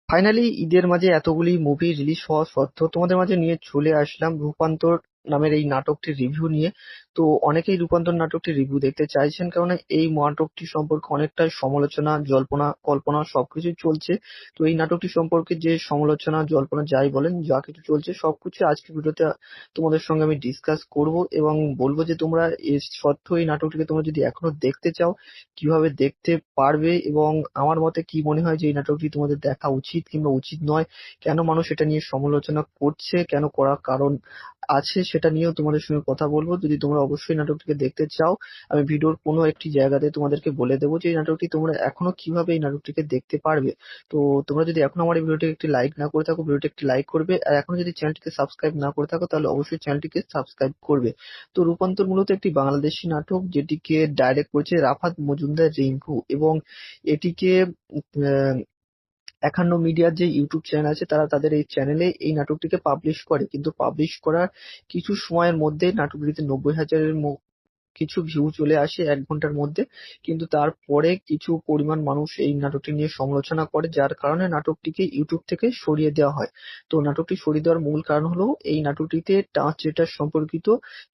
Finally ঈদের মাঝে এতগুলি মুভি রিলিজ হওয়া সত্ত্বেও তোমাদের মাঝে নিয়ে চলে আসলাম রূপান্তর নামের এই নাটকটির রিভিউ নিয়ে। তো অনেকেই রূপান্তর নাটকটির রিভিউ দেখতে চাইছেন, কারণ এই নাটকটি সম্পর্কে অনেকটাই সমালোচনা, জল্পনা কল্পনা সবকিছুই চলছে। তো এই নাটকটি সম্পর্কে যে সমালোচনা, জল্পনা যাই বলেন, যা কিছু চলছে সবকিছু আজকে ভিডিওতে তোমাদের সঙ্গে আমি ডিসকাস করব এবং বলবো যে তোমরা এর সত্ত্বেও এই নাটকটিকে তোমরা যদি এখনো দেখতে চাও কিভাবে দেখতে পারবে, এবং আমার মতে কি মনে হয় যে এই নাটকটি তোমাদের দেখা উচিত কিংবা উচিত নয়, কেন মানুষ এটা নিয়ে সমালোচনা করছে, কেন করার কারণ আছে, সেটা নিয়েও তোমাদের সঙ্গে কথা বলবো। যদি তোমরা অবশ্যই নাটকটিকে দেখতে চাও, আমি ভিডিওর কোনো একটি জায়গাতে তোমাদেরকে বলে দেবো যে এই নাটকটি তোমরা এখনো কিভাবে এই নাটকটিকে দেখতে পারবে। তো তোমরা যদি এখনো আমার এই ভিডিওটিকে একটি লাইক না করে থাকো, ভিডিওটি একটি লাইক করবে, আর এখনো যদি চ্যানেলটিকে সাবস্ক্রাইব না করে থাকো তাহলে অবশ্যই চ্যানেলটিকে সাবস্ক্রাইব করবে। তো রূপান্তর মূলত একটি বাংলাদেশি নাটক, যেটিকে ডাইরেক্ট করেছে রাফাত মজুমদার রিঙ্কু, এবং এটিকে আহ, ৫১ মিডিয়ার যে ইউটিউব চ্যানেল আছে তারা তাদের এই চ্যানেলে এই নাটকটিকে পাবলিশ করে, কিন্তু পাবলিশ করার কিছু সময়ের মধ্যে নাটকটিতে ৯০,০০০-এর কিছু ভিউ চলে আসে ১ ঘন্টার মধ্যে। কিন্তু তারপরে কিছু পরিমাণ মানুষ এই নাটকটি নিয়ে সমালোচনা করে, যার কারণে নাটকটিকে ইউটিউব থেকে সরিয়ে দেওয়া হয়। তো নাটকটি সরিয়ে দেওয়ার মূল কারণ হলো এই নাটকটিতে টাচ রেটার সম্পর্কিত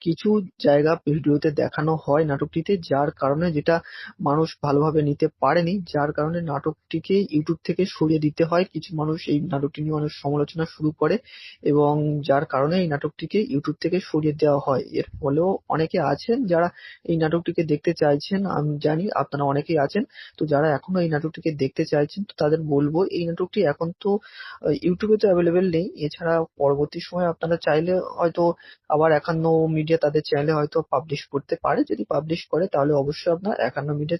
কিছু জায়গা ভিডিওতে দেখানো হয় নাটকটিতে, যার কারণে যেটা মানুষ ভালোভাবে নিতে পারেনি, যার কারণে নাটকটিকে ইউটিউব থেকে সরিয়ে দিতে হয়। কিছু মানুষ এই নাটকটি নিয়ে অনেক সমালোচনা শুরু করে, এবং যার কারণে এই নাটকটিকে ইউটিউব থেকে সরিয়ে দেওয়া হয়। এর ফলেও অনেকে আছেন যারা এই নাটকটিকে দেখতে চাইছেন, আমি জানি আপনারা অনেকেই আছেন। তো যারা এখনো এই নাটকটিকে দেখতে চাইছেন, তো তাদের বলবো এই নাটকটি এখন তো ইউটিউবে তো অ্যাভেলেবেল নেই। এছাড়া পরবর্তী সময়ে আপনারা চাইলে হয়তো আবার ৫১ মিডিয়া তাদের চ্যানেলে হয়তো পাবলিশ করতে পারে। যদি পাবলিশ করে তাহলে অবশ্যই আপনার ৫১ মিডিয়া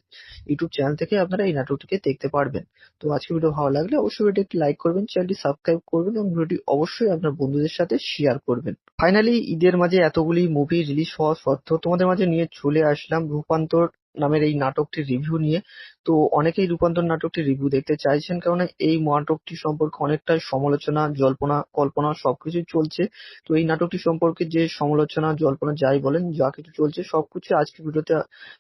ইউটিউব চ্যানেল থেকে আপনারা এই নাটকটিকে দেখতে পারবেন। তো আজকে ভিডিও ভালো লাগলে অবশ্যই ভিডিও একটি লাইক করবেন, চ্যানেলটি সাবস্ক্রাইব করবেন এবং ভিডিওটি অবশ্যই আপনার বন্ধুদের সাথে শেয়ার করবেন। ফাইনালি ঈদের মাঝে এতগুলি মুভি রিলিজ হওয়া সত্ত্বেও তোমাদের মাঝে নিয়ে চলে আসলাম রূপান্তর নামের এই নাটকটির রিভিউ নিয়ে। তো অনেকেই রূপান্তর নাটকটির রিভিউ দেখতে চাইছেন, কারণ এই নাটকটি সম্পর্কে অনেকটাই সমালোচনা, জল্পনা কল্পনা সবকিছুই চলছে। তো এই নাটকটি সম্পর্কে যে সমালোচনা, জল্পনা যাই বলেন, যা কিছু চলছে সবকিছু আজকে ভিডিওতে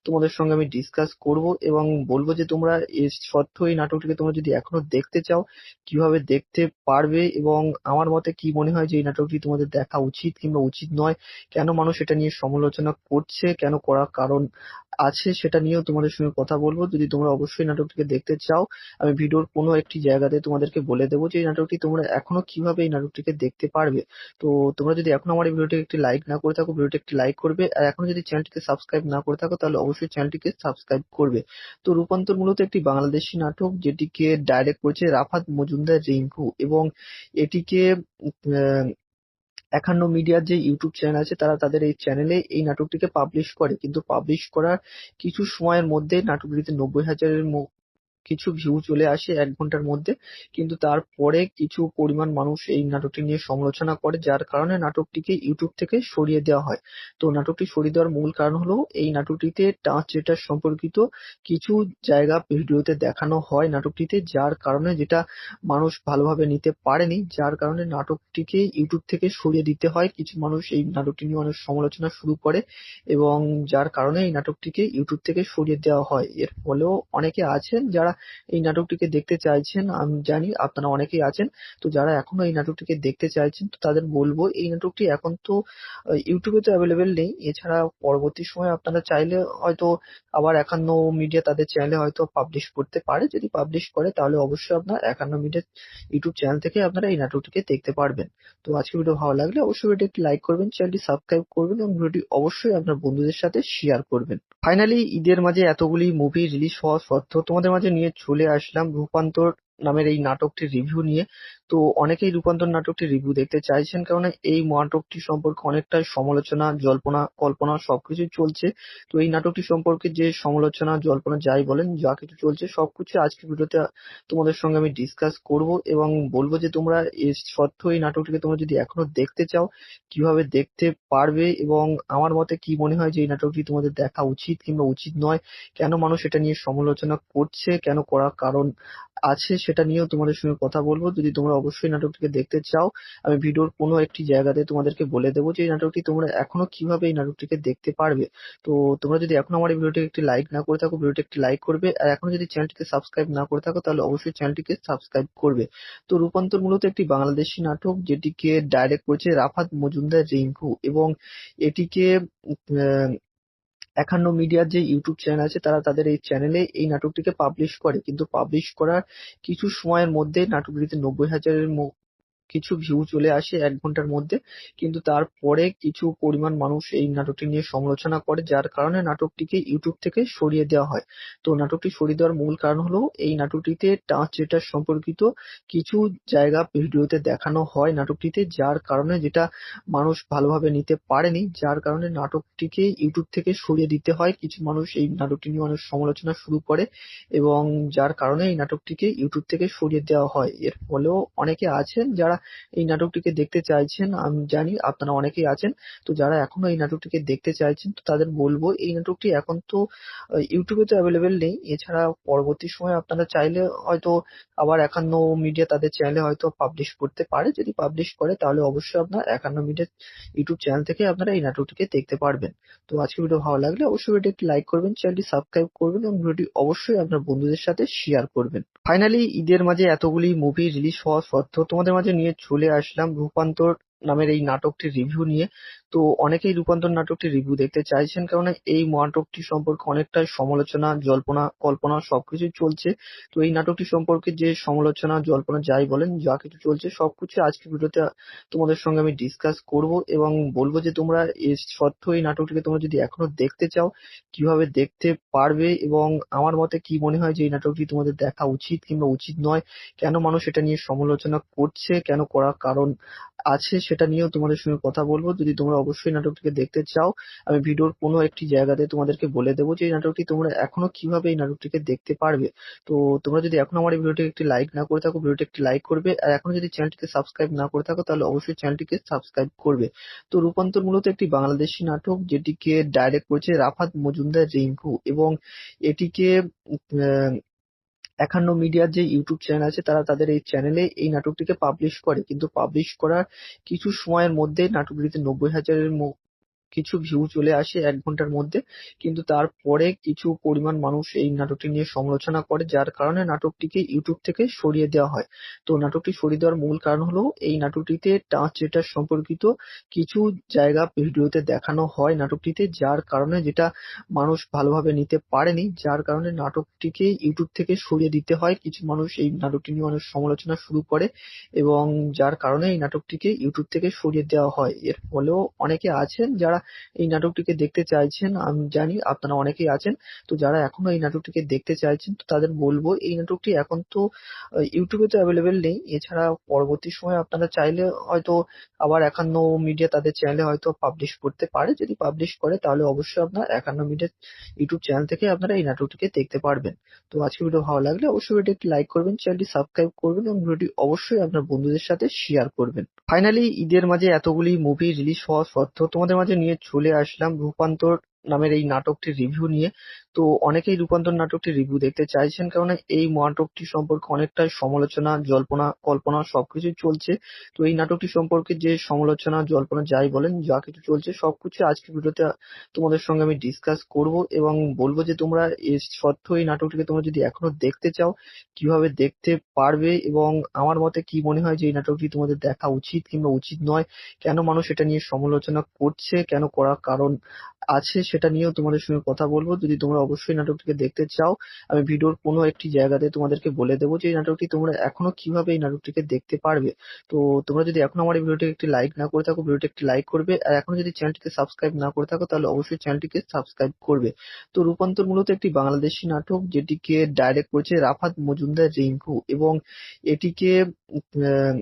তোমাদের সঙ্গে আমি ডিসকাস করব এবং বলবো যে তোমরা এর সত্ত্বেও এই নাটকটিকে তোমরা যদি এখনো দেখতে চাও কিভাবে দেখতে পারবে, এবং আমার মতে কি মনে হয় যে এই নাটকটি তোমাদের দেখা উচিত কিংবা উচিত নয়, কেন মানুষ এটা নিয়ে সমালোচনা করছে, কেন করার কারণ আছে, সেটা নিয়েও তোমাদের সঙ্গে কথা বলবো। যদি তোমরা অবশ্যই নাটকটিকে দেখতে চাও, আমি ভিডিওর কোনো একটি জায়গাতে তোমাদেরকে বলে দেবো যে এই নাটকটি তোমরা এখনো কিভাবে এই নাটকটিকে দেখতে পারবে। তো তোমরা যদি এখনো আমার এই ভিডিওটিকে একটি লাইক না করে থাকো, ভিডিওটি একটি লাইক করবে, আর এখনো যদি চ্যানেলটিকে সাবস্ক্রাইব না করে থাকো তাহলে অবশ্যই চ্যানেলটিকে সাবস্ক্রাইব করবে। তো রূপান্তর মূলত একটি বাংলাদেশি নাটক, যেটিকে ডাইরেক্ট করেছে রাফাত মজুমদার রিঙ্কু, এবং এটিকে আহ, ৫১ মিডিয়ার যে ইউটিউব চ্যানেল আছে তারা তাদের এই চ্যানেলে এই নাটকটিকে পাবলিশ করে, কিন্তু পাবলিশ করার কিছু সময়ের মধ্যে নাটকটিতে ৯০,০০০-এর কিছু ভিউ চলে আসে ১ ঘন্টার মধ্যে। কিন্তু তারপরে কিছু পরিমাণ মানুষ এই নাটকটি নিয়ে সমালোচনা করে, যার কারণে নাটকটিকে ইউটিউব থেকে সরিয়ে দেওয়া হয়। তো নাটকটি সরিয়ে দেওয়ার মূল কারণ হলো এই নাটকটিতে টাচ রেটার সম্পর্কিত কিছু জায়গা ভিডিওতে দেখানো হয় নাটকটিতে, যার কারণে যেটা মানুষ ভালোভাবে নিতে পারেনি, যার কারণে নাটকটিকে ইউটিউব থেকে সরিয়ে দিতে হয়। কিছু মানুষ এই নাটকটি নিয়ে অনেক সমালোচনা শুরু করে, এবং যার কারণে এই নাটকটিকে ইউটিউব থেকে সরিয়ে দেওয়া হয়। এর ফলেও অনেকে আছেন যারা এই নাটকটিকে দেখতে চাইছেন, আমি জানি আপনারা অনেকেই আছেন। তো যারা এখনো এই নাটকটিকে দেখতে চাইছেন, তো তাদের বলবো এই নাটকটি এখন তো ইউটিউবে তো অ্যাভেলেবেল নেই। এছাড়া পরবর্তী সময়ে আপনারা চাইলে হয়তো আবার ৫১ মিডিয়া তাদের চ্যানেলে হয়তো পাবলিশ করতে পারে। যদি পাবলিশ করে তাহলে অবশ্যই আপনার ৫১ মিডিয়া ইউটিউব চ্যানেল থেকে আপনারা এই নাটকটিকে দেখতে পারবেন। তো আজকে ভিডিও ভালো লাগলে অবশ্যই ভিডিও একটি লাইক করবেন, চ্যানেলটি সাবস্ক্রাইব করবেন এবং ভিডিওটি অবশ্যই আপনার বন্ধুদের সাথে শেয়ার করবেন। ফাইনালি ঈদের মাঝে এতগুলি মুভি রিলিজ হওয়া সত্ত্বেও তোমাদের মাঝে নিয়ে চলে আসলাম রূপান্তর নামের এই নাটকটির রিভিউ নিয়ে। তো অনেকেই রূপান্তর নাটকটির রিভিউ দেখতে চাইছেন, কারণ এই নাটকটি সম্পর্কে অনেকটাই সমালোচনা, জল্পনা কল্পনা সবকিছুই চলছে। তো এই নাটকটি সম্পর্কে যে সমালোচনা, জল্পনা যাই বলেন, যা কিছু চলছে সবকিছু আজকে ভিডিওতে তোমাদের সঙ্গে আমি ডিসকাস করব এবং বলবো যে তোমরা এর সত্ত্বেও এই নাটকটিকে তোমরা যদি এখনো দেখতে চাও কিভাবে দেখতে পারবে, এবং আমার মতে কি মনে হয় যে এই নাটকটি তোমাদের দেখা উচিত কিংবা উচিত নয়, কেন মানুষ এটা নিয়ে সমালোচনা করছে, কেন করার কারণ আছে, সেটা নিয়েও তোমাদের সঙ্গে কথা বলবো। যদি তোমরা অবশ্যই নাটকটিকে দেখতে চাও, আমি ভিডিওর কোনো একটি জায়গাতে তোমাদেরকে বলে দেবো যে এই নাটকটি তোমরা এখনো কিভাবে এই নাটকটিকে দেখতে পারবে। তো তোমরা যদি এখনো আমার এই ভিডিওটি একটি লাইক না করে থাকো, ভিডিওটি একটি লাইক করবে, আর এখনো যদি চ্যানেলটিকে সাবস্ক্রাইব না করে থাকো তাহলে অবশ্যই চ্যানেলটিকে সাবস্ক্রাইব করবে। তো রূপান্তর মূলত একটি বাংলাদেশি নাটক, যেটিকে ডাইরেক্ট করেছে রাফাত মজুমদার রিঙ্কু, এবং এটিকে আহ, ৫১ মিডিয়ার যে ইউটিউব চ্যানেল আছে তারা তাদের এই চ্যানেলে এই নাটকটিকে পাবলিশ করে, কিন্তু পাবলিশ করার কিছু সময়ের মধ্যে নাটকটিতে ৯০,০০০-এর কিছু ভিউ চলে আসে ১ ঘন্টার মধ্যে। কিন্তু তারপরে কিছু পরিমাণ মানুষ এই নাটকটি নিয়ে সমালোচনা করে, যার কারণে নাটকটিকে ইউটিউব থেকে সরিয়ে দেওয়া হয়। তো নাটকটি সরিয়ে দেওয়ার মূল কারণ হলো এই নাটকটিতে ট্রান্সজেন্ডার সম্পর্কিত কিছু জায়গা ভিডিওতে দেখানো হয় নাটকটিতে, যার কারণে যেটা মানুষ ভালোভাবে নিতে পারেনি, যার কারণে নাটকটিকে ইউটিউব থেকে সরিয়ে দিতে হয়। কিছু মানুষ এই নাটকটি নিয়ে অনেক সমালোচনা শুরু করে, এবং যার কারণে এই নাটকটিকে ইউটিউব থেকে সরিয়ে দেওয়া হয়। এর ফলেও অনেকে আছেন যারা এই নাটকটিকে দেখতে চাইছেন, আমি জানি আপনারা অনেকেই আছেন। তো যারা এখনো এই নাটকটিকে দেখতে চাইছেন তো তাদের বলবো এই নাটকটি এখন তো ইউটিউবে তো অ্যাভেলেবেল নেই। এছাড়া পরবর্তী সময়ে আপনারা চাইলে হয়তো আবার ৫১ মিডিয়া তাদের চ্যানেলে হয়তো পাবলিশ করতে পারে। যদি পাবলিশ করে তাহলে অবশ্যই আপনার ৫১ মিডিয়া ইউটিউব চ্যানেল থেকে আপনারা এই নাটকটিকে দেখতে পারবেন। তো আজকের ভিডিও ভালো লাগলে অবশ্যই ভিডিওটি একটি লাইক করবেন, চ্যানেলটি সাবস্ক্রাইব করবেন এবং ভিডিওটি অবশ্যই আপনার বন্ধুদের সাথে শেয়ার করবেন। ফাইনালি ঈদের মাঝে এতগুলি মুভি রিলিজ হওয়া সত্ত্বেও তোমাদের মাঝে নিয়ে চলে আসলাম রূপান্তর নামের এই নাটকটির রিভিউ নিয়ে। তো অনেকেই রূপান্তর নাটকটির রিভিউ দেখতে চাইছেন, কারণ এই নাটকটি সম্পর্কে অনেকটাই সমালোচনা, জল্পনা কল্পনা সবকিছুই চলছে। তো এই নাটকটি সম্পর্কে যে সমালোচনা, জল্পনা যাই বলেন, যা কিছু চলছে সবকিছু আজকের ভিডিওতে তোমাদের সঙ্গে আমি ডিসকাস করব, এবং বলবো যে তোমরা এর সত্ত্বেও এই নাটকটিকে তোমরা যদি এখনো দেখতে চাও কিভাবে দেখতে পারবে, এবং আমার মতে কি মনে হয় যে এই নাটকটি তোমাদের দেখা উচিত কিংবা উচিত নয়, কেন মানুষ এটা নিয়ে সমালোচনা করছে, কেন করার কারণ আছে, সেটা নিয়েও তোমাদের সঙ্গে কথা বলবো। যদি তোমরা অবশ্যই নাটকটিকে দেখতে চাও, আমি ভিডিওর কোনো একটি জায়গাতে তোমাদেরকে বলে দেবো যে এই নাটকটি তোমরা এখনো কিভাবে এই নাটকটিকে দেখতে পারবে। তো তোমরা যদি এখনো আমার এই ভিডিওটি একটি লাইক না করে থাকো, ভিডিওটি একটি লাইক করবে, আর এখনো যদি চ্যানেলটিকে সাবস্ক্রাইব না করে থাকো তাহলে অবশ্যই চ্যানেলটিকে সাবস্ক্রাইব করবে। তো রূপান্তর মূলত একটি বাংলাদেশি নাটক, যেটিকে ডাইরেক্ট করেছে রাফাত মজুমদার রিঙ্কু, এবং এটিকে আহ, ৫১ মিডিয়ার যে ইউটিউব চ্যানেল আছে তারা তাদের এই চ্যানেলে এই নাটকটিকে পাবলিশ করে, কিন্তু পাবলিশ করার কিছু সময়ের মধ্যে নাটকটিতে ৯০,০০০-এর কিছু ভিউ চলে আসে ১ ঘন্টার মধ্যে। কিন্তু তারপরে কিছু পরিমাণ মানুষ এই নাটকটি নিয়ে সমালোচনা করে, যার কারণে নাটকটিকে ইউটিউব থেকে সরিয়ে দেওয়া হয়। তো নাটকটি সরিয়ে দেওয়ার মূল কারণ হলো এই নাটকটিতে ট্রান্সজেন্ডার সম্পর্কিত কিছু জায়গা ভিডিওতে দেখানো হয় নাটকটিতে, যার কারণে যেটা মানুষ ভালোভাবে নিতে পারেনি, যার কারণে নাটকটিকে ইউটিউব থেকে সরিয়ে দিতে হয়। কিছু মানুষ এই নাটকটি নিয়ে অনেক সমালোচনা শুরু করে, এবং যার কারণে এই নাটকটিকে ইউটিউব থেকে সরিয়ে দেওয়া হয়। এর ফলেও অনেকে আছেন যারা এই নাটকটিকে দেখতে চাইছেন, আমি জানি আপনারা অনেকেই আছেন। তো যারা এখনো এই নাটকটিকে দেখতে চাইছেন তো তাদের বলবো এই নাটকটি এখন তো ইউটিউবে তো অ্যাভেলেবেল নেই। এছাড়া পরবর্তী সময়ে আপনারা চাইলে হয়তো আবার ৫১ মিডিয়া তাদের চ্যানেলে হয়তো পাবলিশ করতে পারে। যদি পাবলিশ করে তাহলে অবশ্যই আপনার ৫১ মিডিয়া ইউটিউব চ্যানেল থেকে আপনারা এই নাটকটিকে দেখতে পারবেন। তো আজকের ভিডিও ভালো লাগলে অবশ্যই ভিডিওটি একটি লাইক করবেন, চ্যানেলটি সাবস্ক্রাইব করবেন এবং ভিডিওটি অবশ্যই আপনার বন্ধুদের সাথে শেয়ার করবেন। ফাইনালি ঈদের মাঝে এতগুলি মুভি রিলিজ হওয়া সত্ত্বেও তোমাদের মাঝে নিয়ে চলে আসলাম রূপান্তর নামের এই নাটকটির রিভিউ নিয়ে। তো অনেকেই রূপান্তর নাটকটির রিভিউ দেখতে চাইছেন, কারণ এই নাটকটি সম্পর্কে অনেকটাই সমালোচনা, জল্পনা কল্পনা সবকিছুই চলছে। তো এই নাটকটি সম্পর্কে যে সমালোচনা, জল্পনা যাই বলেন, যা কিছু চলছে সবকিছু আজকের ভিডিওতে তোমাদের সঙ্গে আমি ডিসকাস করব, এবং বলবো যে তোমরা এর সত্ত্বেও এই নাটকটিকে তোমরা যদি এখনো দেখতে চাও কিভাবে দেখতে পারবে, এবং আমার মতে কি মনে হয় যে এই নাটকটি তোমাদের দেখা উচিত কিংবা উচিত নয়, কেন মানুষ এটা নিয়ে সমালোচনা করছে, কেন করার কারণ আছে, সেটা নিয়েও তোমাদের সঙ্গে কথা বলবো। যদি তোমরা অবশ্যই নাটকটিকে দেখতে চাও, আমি ভিডিওর কোনো একটি জায়গাতে তোমাদেরকে বলে দেবো যে এই নাটকটি তোমরা এখনো কিভাবে এই নাটকটিকে দেখতে পারবে। তো তোমরা যদি এখনো আমার এই ভিডিওটি একটি লাইক না করে থাকো, ভিডিওটি একটি লাইক করবে, আর এখনো যদি চ্যানেলটিকে সাবস্ক্রাইব না করে থাকো তাহলে অবশ্যই চ্যানেলটিকে সাবস্ক্রাইব করবে। তো রূপান্তর মূলত একটি বাংলাদেশি নাটক, যেটিকে ডাইরেক্ট করেছে রাফাত মজুমদার রিঙ্কু, এবং এটিকে আহ,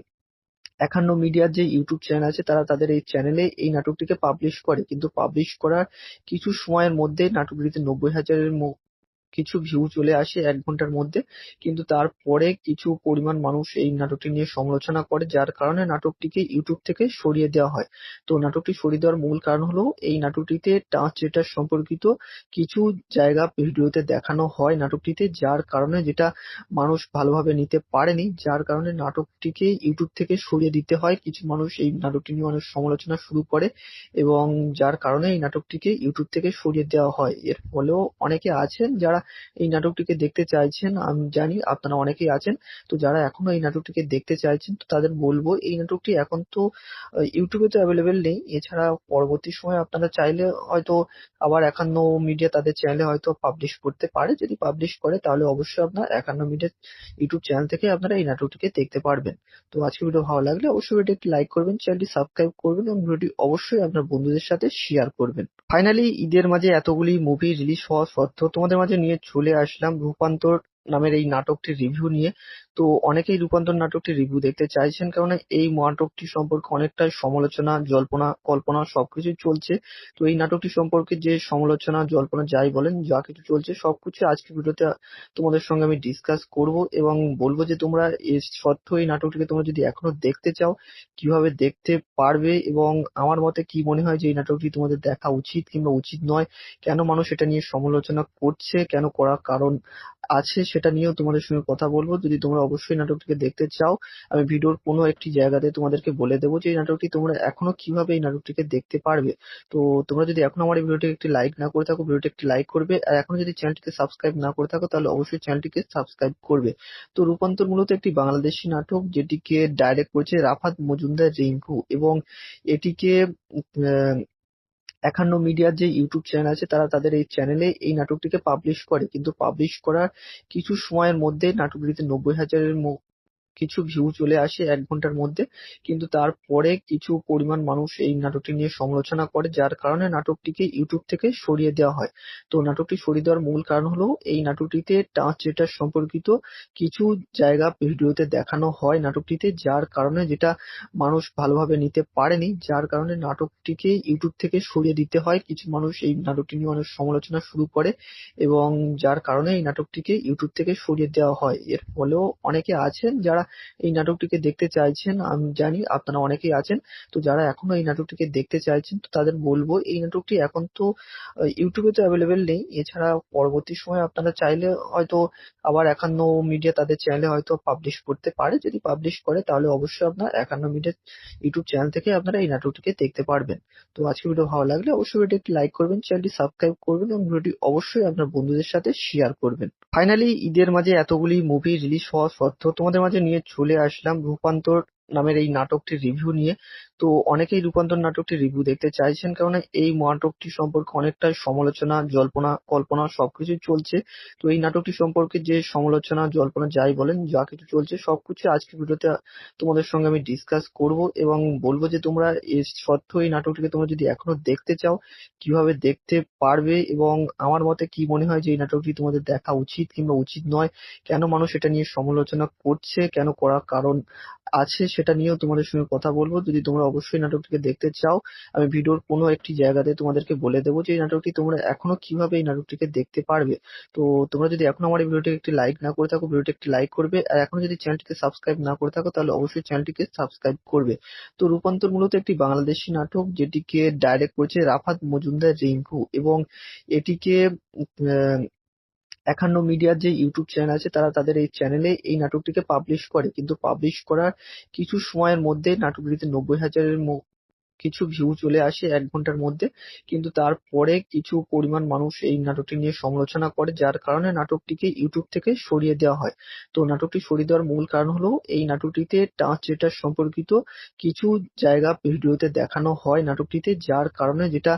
৫১ মিডিয়ার যে ইউটিউব চ্যানেল আছে তারা তাদের এই চ্যানেলে এই নাটকটিকে পাবলিশ করে, কিন্তু পাবলিশ করার কিছু সময়ের মধ্যে নাটকটিতে ৯০,০০০-এর কিছু ভিউ চলে আসে 1 ঘন্টার মধ্যে, কিন্তু তারপরে কিছু পরিমাণ মানুষ এই নাটকটি নিয়ে সমালোচনা করে, যার কারণে নাটকটিকে ইউটিউব থেকে সরিয়ে দেওয়া হয়। তো নাটকটি সরিয়ে দেওয়ার মূল কারণ হলো এই নাটকটিতে ট্রান্সজেন্ডার সম্পর্কিত কিছু জায়গা ভিডিওতে দেখানো হয় নাটকটিতে, যার কারণে যেটা মানুষ ভালোভাবে নিতে পারেনি, যার কারণে নাটকটিকে ইউটিউব থেকে সরিয়ে দিতে হয়। কিছু মানুষ এই নাটকটি নিয়ে অনেক সমালোচনা শুরু করে এবং যার কারণে এই নাটকটিকে ইউটিউব থেকে সরিয়ে দেওয়া হয়। এর ফলেও অনেকে আছেন যারা এই নাটকটিকে দেখতে চাইছেন, আমি জানি আপনারা অনেকেই আছেন। তো যারা এখনো এই নাটকটিকে দেখতে চাইছেন, তো তাদের বলবো এই নাটকটি এখন তো ইউটিউবে তো অ্যাভেলেবেল নেই। এছাড়া পরবর্তী সময়ে আপনারা চাইলে হয়তো আবার একান্ন মিডিয়া তাদের চ্যানেলে হয়তো পাবলিশ করতে পারে। যদি পাবলিশ করে তাহলে অবশ্যই আপনার একান্ন মিডিয়া ইউটিউব চ্যানেল থেকে আপনারা এই নাটকটিকে দেখতে পারবেন। তো আজকের ভিডিও ভালো লাগলে অবশ্যই ভিডিওটি একটি লাইক করবেন, চ্যানেলটি সাবস্ক্রাইব করবেন এবং ভিডিওটি অবশ্যই আপনার বন্ধুদের সাথে শেয়ার করবেন। ফাইনালি ঈদের মাঝে এতগুলি মুভি রিলিজ হওয়া সত্ত্বেও তোমাদের মাঝে নিয়ে চলে আসলাম রূপান্তর নামের এই নাটকটির রিভিউ নিয়ে। তো অনেকেই রূপান্তর নাটকটির রিভিউ দেখতে চাইছেন, কারণ এই নাটকটি সম্পর্কে অনেকটাই সমালোচনা, জল্পনা কল্পনা সবকিছুই চলছে। তো এই নাটকটি সম্পর্কে যে সমালোচনা, জল্পনা যাই বলেন, যা কিছু চলছে সবকিছু আজকের ভিডিওতে তোমাদের সঙ্গে আমি ডিসকাস করব এবং বলবো যে তোমরা এর সত্ত্বেও এই নাটকটিকে তোমরা যদি এখনো দেখতে চাও কিভাবে দেখতে পারবে, এবং আমার মতে কি মনে হয় যে এই নাটকটি তোমাদের দেখা উচিত কিংবা উচিত নয়, কেন মানুষ এটা নিয়ে সমালোচনা করছে, কেন করার কারণ আছে, সেটা নিয়েও তোমাদের সঙ্গে কথা বলবো। যদি তোমরা অবশ্যই নাটকটিকে দেখতে চাও, আমি ভিডিওর কোনো একটি জায়গাতে তোমাদেরকে বলে দেবো যে এই নাটকটি তোমরা এখনো কিভাবে এই নাটকটিকে দেখতে পারবে। তো তোমরা যদি এখনো আমার এই ভিডিওটি একটি লাইক না করে থাকো, ভিডিওটি একটি লাইক করবে, আর এখনো যদি চ্যানেলটিকে সাবস্ক্রাইব না করে থাকো তাহলে অবশ্যই চ্যানেলটিকে সাবস্ক্রাইব করবে। তো রূপান্তর মূলত একটি বাংলাদেশি নাটক, যেটিকে ডাইরেক্ট করেছে রাফাত মজুমদার রিঙ্কু, এবং এটিকে আহ, একান্ন মিডিয়ার যে ইউটিউব চ্যানেল আছে তারা তাদের এই চ্যানেলে এই নাটকটিকে পাবলিশ করে, কিন্তু পাবলিশ করার কিছু সময়ের মধ্যে নাটকটিতে 90,000-এর কিছু ভিউ চলে আসে 1 ঘন্টার মধ্যে, কিন্তু তারপরে কিছু পরিমাণ মানুষ এই নাটকটি নিয়ে সমালোচনা করে, যার কারণে নাটকটিকে ইউটিউব থেকে সরিয়ে দেওয়া হয়। তো নাটকটি সরিয়ে দেওয়ার মূল কারণ হলো এই নাটকটিতে ট্রান্সজেন্ডার সম্পর্কিত কিছু জায়গা ভিডিওতে দেখানো হয় নাটকটিতে, যার কারণে যেটা মানুষ ভালোভাবে নিতে পারেনি, যার কারণে নাটকটিকে ইউটিউব থেকে সরিয়ে দিতে হয়। কিছু মানুষ এই নাটকটি নিয়ে অনেক সমালোচনা শুরু করে এবং যার কারণে এই নাটকটিকে ইউটিউব থেকে সরিয়ে দেওয়া হয়। এর ফলেও অনেকে আছেন যারা এই নাটকটিকে দেখতে চাইছেন, আমি জানি আপনারা অনেকেই আছেন। তো যারা এখনো এই নাটকটিকে দেখতে চাইছেন, তো তাদের বলবো এই নাটকটি এখন তো ইউটিউবে তো অ্যাভেলেবেল নেই। এছাড়া পরবর্তী সময়ে আপনারা চাইলে হয়তো আবার একান্ন মিডিয়া তাদের চ্যানেলে হয়তো পাবলিশ করতে পারে। যদি পাবলিশ করে তাহলে অবশ্যই আপনার একান্ন মিডিয়া ইউটিউব চ্যানেল থেকে আপনারা এই নাটকটিকে দেখতে পারবেন। তো আজকের ভিডিও ভালো লাগলে অবশ্যই ভিডিওটি একটি লাইক করবেন, চ্যানেলটি সাবস্ক্রাইব করবেন এবং ভিডিওটি অবশ্যই আপনার বন্ধুদের সাথে শেয়ার করবেন। ফাইনালি ঈদের মাঝে এতগুলি মুভি রিলিজ হওয়া সত্ত্বেও তোমাদের মাঝে নিয়ে চলে আসলাম রূপান্তর নামের এই নাটকটির রিভিউ নিয়ে। তো অনেকেই রূপান্তর নাটকটির রিভিউ দেখতে চাইছেন, কারণ এই নাটকটি সম্পর্কে অনেকটাই সমালোচনা, জল্পনা কল্পনা সবকিছুই চলছে। তো এই নাটকটি সম্পর্কে যে সমালোচনা, জল্পনা যাই বলেন, যা কিছু চলছে সবকিছু আজকের ভিডিওতে তোমাদের সঙ্গে আমি ডিসকাস করব এবং বলবো যে তোমরা এর সত্ত্বেও এই নাটকটিকে তোমরা যদি এখনো দেখতে চাও কিভাবে দেখতে পারবে, এবং আমার মতে কি মনে হয় যে এই নাটকটি তোমাদের দেখা উচিত কিংবা উচিত নয়, কেন মানুষ এটা নিয়ে সমালোচনা করছে, কেন করার কারণ আছে, সেটা নিয়েও তোমাদের সঙ্গে কথা বলবো। যদি তোমরা অবশ্যই নাটকটিকে দেখতে চাও, আমি ভিডিওর কোনো একটি জায়গাতে তোমাদেরকে বলে দেবো যে এই নাটকটি তোমরা এখনো কিভাবে এই নাটকটিকে দেখতে পারবে। তো তোমরা যদি এখনো আমার এই ভিডিওটি একটি লাইক না করে থাকো, ভিডিওটি একটি লাইক করবে, আর এখনো যদি চ্যানেলটিকে সাবস্ক্রাইব না করে থাকো তাহলে অবশ্যই চ্যানেলটিকে সাবস্ক্রাইব করবে। তো রূপান্তর মূলত একটি বাংলাদেশি নাটক, যেটিকে ডাইরেক্ট করেছে রাফাত মজুমদার রিঙ্কু, এবং এটিকে আহ, একান্ন মিডিয়ার যে ইউটিউব চ্যানেল আছে তারা তাদের এই চ্যানেলে এই নাটকটিকে পাবলিশ করে, কিন্তু পাবলিশ করার কিছু সময়ের মধ্যে নাটকটিতে 90,000-এর কিছু ভিউ চলে আসে 1 ঘন্টার মধ্যে, কিন্তু তারপরে কিছু পরিমাণ মানুষ এই নাটকটি নিয়ে সমালোচনা করে, যার কারণে নাটকটিকে ইউটিউব থেকে সরিয়ে দেওয়া হয়। তো নাটকটি সরিয়ে দেওয়ার মূল কারণ হলো এই নাটকটিতে ট্রান্সজেন্ডার সম্পর্কিত কিছু জায়গা ভিডিওতে দেখানো হয় নাটকটিতে, যার কারণে যেটা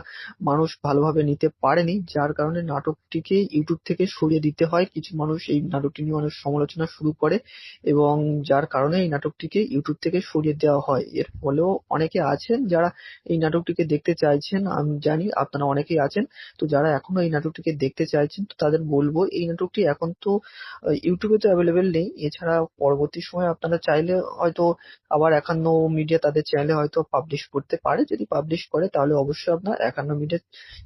মানুষ ভালোভাবে নিতে পারেনি, যার কারণে নাটকটিকে ইউটিউব থেকে সরিয়ে দিতে হয়। কিছু মানুষ এই নাটকটি নিয়ে অনেক সমালোচনা শুরু করে এবং যার কারণে এই নাটকটিকে ইউটিউব থেকে সরিয়ে দেওয়া হয়। এর ফলেও অনেকে আছেন যারা এই নাটকটিকে দেখতে চাইছেন, আমি জানি আপনারা অনেকেই আছেন। তো যারা এখনো এই নাটকটিকে দেখতে চাইছেন তো তাদের বলবো এই নাটকটি এখন তো ইউটিউবে তো অ্যাভেলেবেল নেই। এছাড়া পরবর্তী সময়ে আপনারা চাইলে হয়তো আবার একান্ন মিডিয়া তাদের চ্যানেলে হয়তো পাবলিশ করতে পারে। যদি পাবলিশ করে তাহলে অবশ্যই আপনার একান্ন মিডিয়া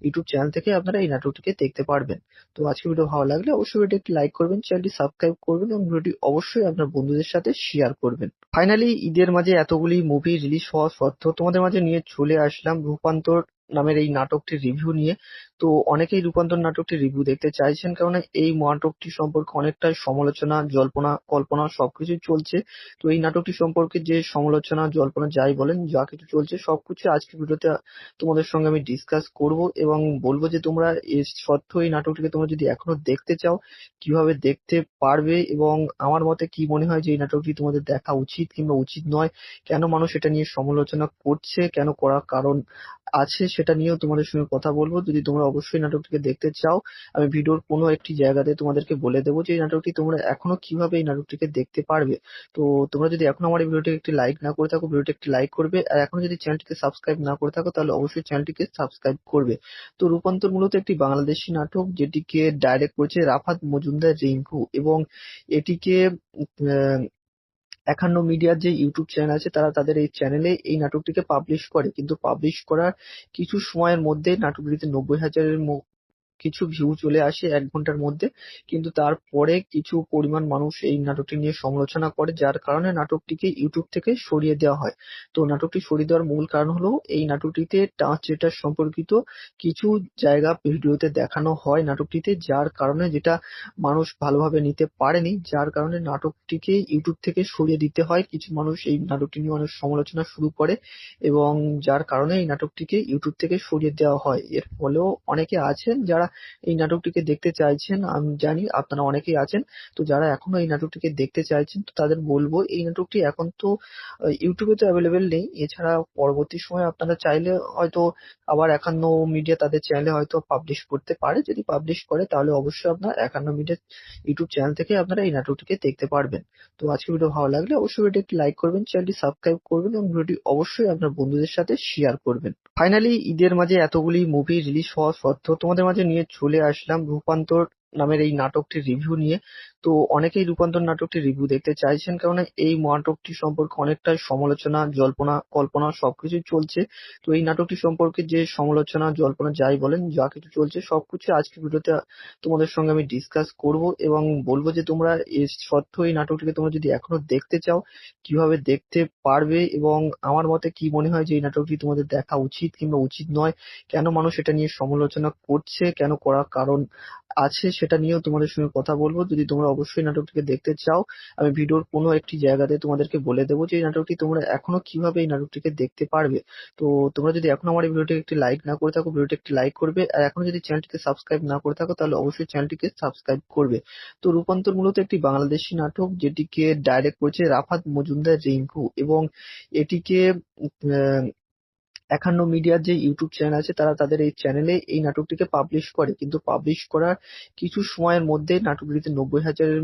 ইউটিউব চ্যানেল থেকে আপনারা এই নাটকটিকে দেখতে পারবেন। তো আজকের ভিডিও ভালো লাগলে অবশ্যই ভিডিওটি একটি লাইক করবেন, চ্যানেলটি সাবস্ক্রাইব করবেন এবং ভিডিওটি অবশ্যই আপনার বন্ধুদের সাথে শেয়ার করবেন। ফাইনালি ঈদের মাঝে এতগুলি মুভি রিলিজ হওয়া সত্ত্বেও তোমাদের মাঝে নিয়ে চলে আসলাম রূপান্তর নামের এই নাটকটির রিভিউ নিয়ে। তো অনেকেই রূপান্তর নাটকটির রিভিউ দেখতে চাইছেন, কারণ এই নাটকটি সম্পর্কে অনেকটাই সমালোচনা, জল্পনা কল্পনা সবকিছুই চলছে। তো এই নাটকটি সম্পর্কে যে সমালোচনা, জল্পনা যাই বলেন, যা কিছু চলছে সবকিছু আজকের ভিডিওতে তোমাদের সঙ্গে আমি ডিসকাস করব এবং বলবো যে তোমরা এর সত্ত্বেও এই নাটকটিকে তোমরা যদি এখনো দেখতে চাও কিভাবে দেখতে পারবে, এবং আমার মতে কি মনে হয় যে এই নাটকটি তোমাদের দেখা উচিত কিংবা উচিত নয়, কেন মানুষ এটা নিয়ে সমালোচনা করছে, কেন করার কারণ আছে সেটা নিয়েও তোমাদের সঙ্গে কথা বলবো। যদি তোমরা অবশ্যই নাটকটিকে দেখতে চাও আমি ভিডিওর কোনো একটি জায়গাতে তোমাদেরকে বলে দেবো যে এই নাটকটি তোমরা এখনো কিভাবে এই নাটকটিকে দেখতে পারবে। তো তোমরা যদি এখনো আমার এই ভিডিওটিকে একটি লাইক না করে থাকো, ভিডিওটি একটি লাইক করবে, আর এখনো যদি চ্যানেলটিকে সাবস্ক্রাইব না করে থাকো তাহলে অবশ্যই চ্যানেলটিকে সাবস্ক্রাইব করবে। তো রূপান্তর মূলত একটি বাংলাদেশি নাটক, যেটিকে ডাইরেক্ট করেছে রাফাত মজুমদার রিঙ্কু, এবং এটিকে আহ, একান্ন মিডিয়ার যে ইউটিউব চ্যানেল আছে তারা তাদের এই চ্যানেলে এই নাটকটিকে পাবলিশ করে, কিন্তু পাবলিশ করার কিছু সময়ের মধ্যে নাটকটিতে 90,000-এর কিছু ভিউ চলে আসে 1 ঘন্টার মধ্যে। কিন্তু তারপরে কিছু পরিমাণ মানুষ এই নাটকটি নিয়ে সমালোচনা করে, যার কারণে নাটকটিকে ইউটিউব থেকে সরিয়ে দেওয়া হয়। তো নাটকটি সরিয়ে দেওয়ার মূল কারণ হলো এই নাটকটিতে ট্রান্সজেন্ডার সম্পর্কিত কিছু জায়গা ভিডিওতে দেখানো হয় নাটকটিতে, যার কারণে যেটা মানুষ ভালোভাবে নিতে পারেনি, যার কারণে নাটকটিকে ইউটিউব থেকে সরিয়ে দিতে হয়। কিছু মানুষ এই নাটকটি নিয়ে অনেক সমালোচনা শুরু করে এবং যার কারণে এই নাটকটিকে ইউটিউব থেকে সরিয়ে দেওয়া হয়। এর ফলেও অনেকে আছেন যারা এই নাটকটিকে দেখতে চাইছেন, আমি জানি আপনারা অনেকেই আছেন। তো যারা এখনো এই নাটকটিকে দেখতে চাইছেন তো তাদের বলবো এই নাটকটি এখন তো ইউটিউবে তো অ্যাভেলেবেল নেই। এছাড়া পরবর্তী সময়ে আপনারা চাইলে হয়তো আবার একান্ন মিডিয়া তাদের চ্যানেলে হয়তো পাবলিশ করতে পারে। যদি পাবলিশ করে তাহলে অবশ্যই আপনার একান্ন মিডিয়া ইউটিউব চ্যানেল থেকে আপনারা এই নাটকটিকে দেখতে পারবেন। তো আজকের ভিডিও ভালো লাগলে অবশ্যই ভিডিওটি একটি লাইক করবেন, চ্যানেলটি সাবস্ক্রাইব করবেন এবং ভিডিওটি অবশ্যই আপনার বন্ধুদের সাথে শেয়ার করবেন। ফাইনালি ঈদের মাঝে এতগুলি মুভি রিলিজ হওয়া সত্ত্বেও তোমাদের মাঝে নিয়ে চলে আসলাম রূপান্তর নামের এই নাটকটির রিভিউ নিয়ে। তো অনেকেই রূপান্তর নাটকটির রিভিউ দেখতে চাইছেন, কারণ এই নাটকটি সম্পর্কে অনেকটাই সমালোচনা, জল্পনা কল্পনা সবকিছুই চলছে। তো এই নাটকটি সম্পর্কে যে সমালোচনা, জল্পনা যাই বলেন, যা কিছু চলছে সবকিছু আজকের ভিডিওতে তোমাদের সঙ্গে আমি ডিসকাস করব এবং বলবো যে তোমরা এর সত্ত্বেও এই নাটকটিকে তোমরা যদি এখনো দেখতে চাও কিভাবে দেখতে পারবে, এবং আমার মতে কি মনে হয় যে এই নাটকটি তোমাদের দেখা উচিত কিংবা উচিত নয়, কেন মানুষ এটা নিয়ে সমালোচনা করছে, কেন করার কারণ আছে সেটা নিয়েও তোমাদের সঙ্গে কথা বলবো। যদি তোমরা অবশ্যই নাটকটিকে দেখতে চাও আমি ভিডিওর কোনো একটি জায়গাতে তোমাদেরকে বলে দেবো যে এই নাটকটি তোমরা এখনো কিভাবে এই নাটকটিকে দেখতে পারবে। তো তোমরা যদি এখনো আমার এই ভিডিওটি একটি লাইক না করে থাকো, ভিডিওটি একটি লাইক করবে, আর এখনো যদি চ্যানেলটিকে সাবস্ক্রাইব না করে থাকো তাহলে অবশ্যই চ্যানেলটিকে সাবস্ক্রাইব করবে। তো রূপান্তর মূলত একটি বাংলাদেশি নাটক, যেটিকে ডাইরেক্ট করেছে রাফাত মজুমদার রিঙ্কু, এবং এটিকে আহ, একান্ন মিডিয়ার যে ইউটিউব চ্যানেল আছে তারা তাদের এই চ্যানেলে এই নাটকটিকে পাবলিশ করে, কিন্তু পাবলিশ করার কিছু সময়ের মধ্যে নাটকটিতে 90,000-এর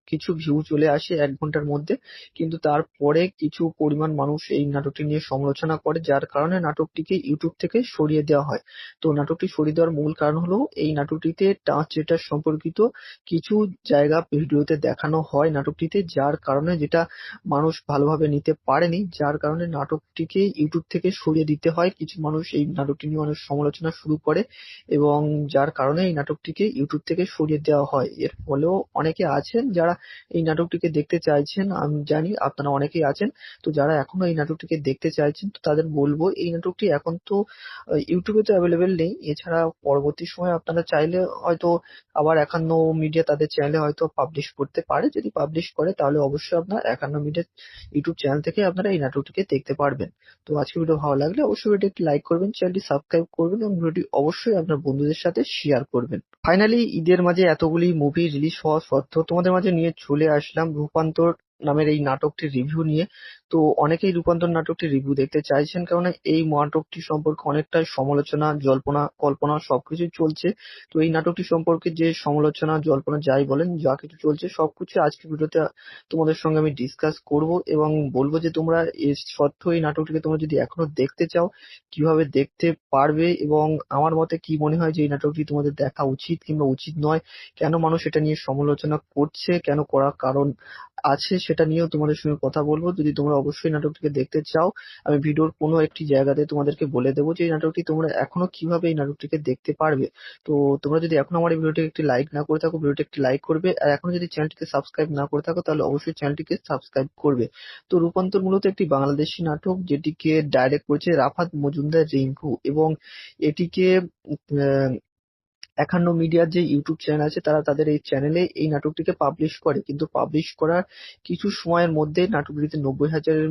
কিছু ভিউ চলে আসে 1 ঘন্টার মধ্যে। কিন্তু তারপরে কিছু পরিমাণ মানুষ এই নাটকটি নিয়ে সমালোচনা করে, যার কারণে নাটকটিকে ইউটিউব থেকে সরিয়ে দেওয়া হয়। তো নাটকটি সরিয়ে দেওয়ার মূল কারণ হলো এই নাটকটিতে ট্রান্সজেন্ডার সম্পর্কিত কিছু জায়গা ভিডিওতে দেখানো হয় নাটকটিতে, যার কারণে যেটা মানুষ ভালোভাবে নিতে পারেনি, যার কারণে নাটকটিকে ইউটিউব থেকে সরিয়ে দিতে হয়। কিছু মানুষ এই নাটকটি নিয়ে অনেক সমালোচনা শুরু করে এবং যার কারণে এই নাটকটিকে ইউটিউব থেকে সরিয়ে দেওয়া হয়। এর ফলেও অনেকে আছেন যারা এই নাটকটিকে দেখতে চাইছেন, আমি জানি আপনারা অনেকেই আছেন। তো যারা এখনো এই নাটকটিকে দেখতে চাইছেন তো তাদের বলবো এই নাটকটি এখন তো ইউটিউবে তো অ্যাভেলেবেল নেই। এছাড়া পরবর্তী সময়ে আপনারা চাইলে হয়তো আবার একান্ন মিডিয়া তাদের চ্যানেলে হয়তো পাবলিশ করতে পারে। যদি পাবলিশ করে তাহলে অবশ্যই আপনার একান্ন মিডিয়া ইউটিউব চ্যানেল থেকে আপনারা এই নাটকটিকে দেখতে পারবেন। তো আজকের ভিডিও ভালো লাগলে অবশ্যই ভিডিওটি একটি লাইক করবেন, চ্যানেলটি সাবস্ক্রাইব করবেন এবং ভিডিওটি অবশ্যই আপনার বন্ধুদের সাথে শেয়ার করবেন। ফাইনালি ঈদের মাঝে এতগুলি মুভি রিলিজ হওয়া সত্ত্বেও তোমাদের মাঝে নিয়ে চলে আসলাম রূপান্তর নামের এই নাটকটির রিভিউ নিয়ে। তো অনেকেই রূপান্তর নাটকটি রিভিউ দেখতে চাইছেন, কেননা এই নাটকটি সম্পর্কে অনেকটাই সমালোচনা, জল্পনা কল্পনা সবকিছুই চলছে। তো এই নাটকটি সম্পর্কে যে সমালোচনা, জল্পনা যাই বলেন, যা কিছু চলছে সবকিছু আজকের ভিডিওতে তোমাদের সঙ্গে আমি ডিসকাস করব এবং বলবো যে তোমরা এর সত্ত্বেও এই নাটকটিকে তোমরা যদি এখনো দেখতে চাও কিভাবে দেখতে পারবে, এবং আমার মতে কি মনে হয় যে এই নাটকটি তোমাদের দেখা উচিত কিংবা উচিত নয়, কেন মানুষ এটা নিয়ে সমালোচনা করছে, কেন করার কারণ আছে, সেটা নিয়েও তোমাদের সঙ্গে কথা বলবো। যদি তোমরা অবশ্যই নাটকটিকে দেখতে চাও, আমি ভিডিওর কোনো একটি জায়গাতে তোমাদেরকে বলে দেবো যে এই নাটকটি তোমরা এখনো কিভাবে এই নাটকটিকে দেখতে পারবে। তো তোমরা যদি এখনো আমার এই ভিডিওটিকে একটি লাইক না করে থাকো, ভিডিওটি একটি লাইক করবে, আর এখনো যদি চ্যানেলটিকে সাবস্ক্রাইব না করে থাকো তাহলে অবশ্যই চ্যানেলটিকে সাবস্ক্রাইব করবে। তো রূপান্তর মূলত একটি বাংলাদেশি নাটক, যেটিকে ডাইরেক্ট করেছে রাফাত মজুমদার রিঙ্কু, এবং এটিকে আহ, ৫১ মিডিয়ার যে ইউটিউব চ্যানেল আছে তারা তাদের এই চ্যানেলে এই নাটকটিকে পাবলিশ করে, কিন্তু পাবলিশ করার কিছু সময়ের মধ্যে নাটকটিতে ৯০,০০০-এর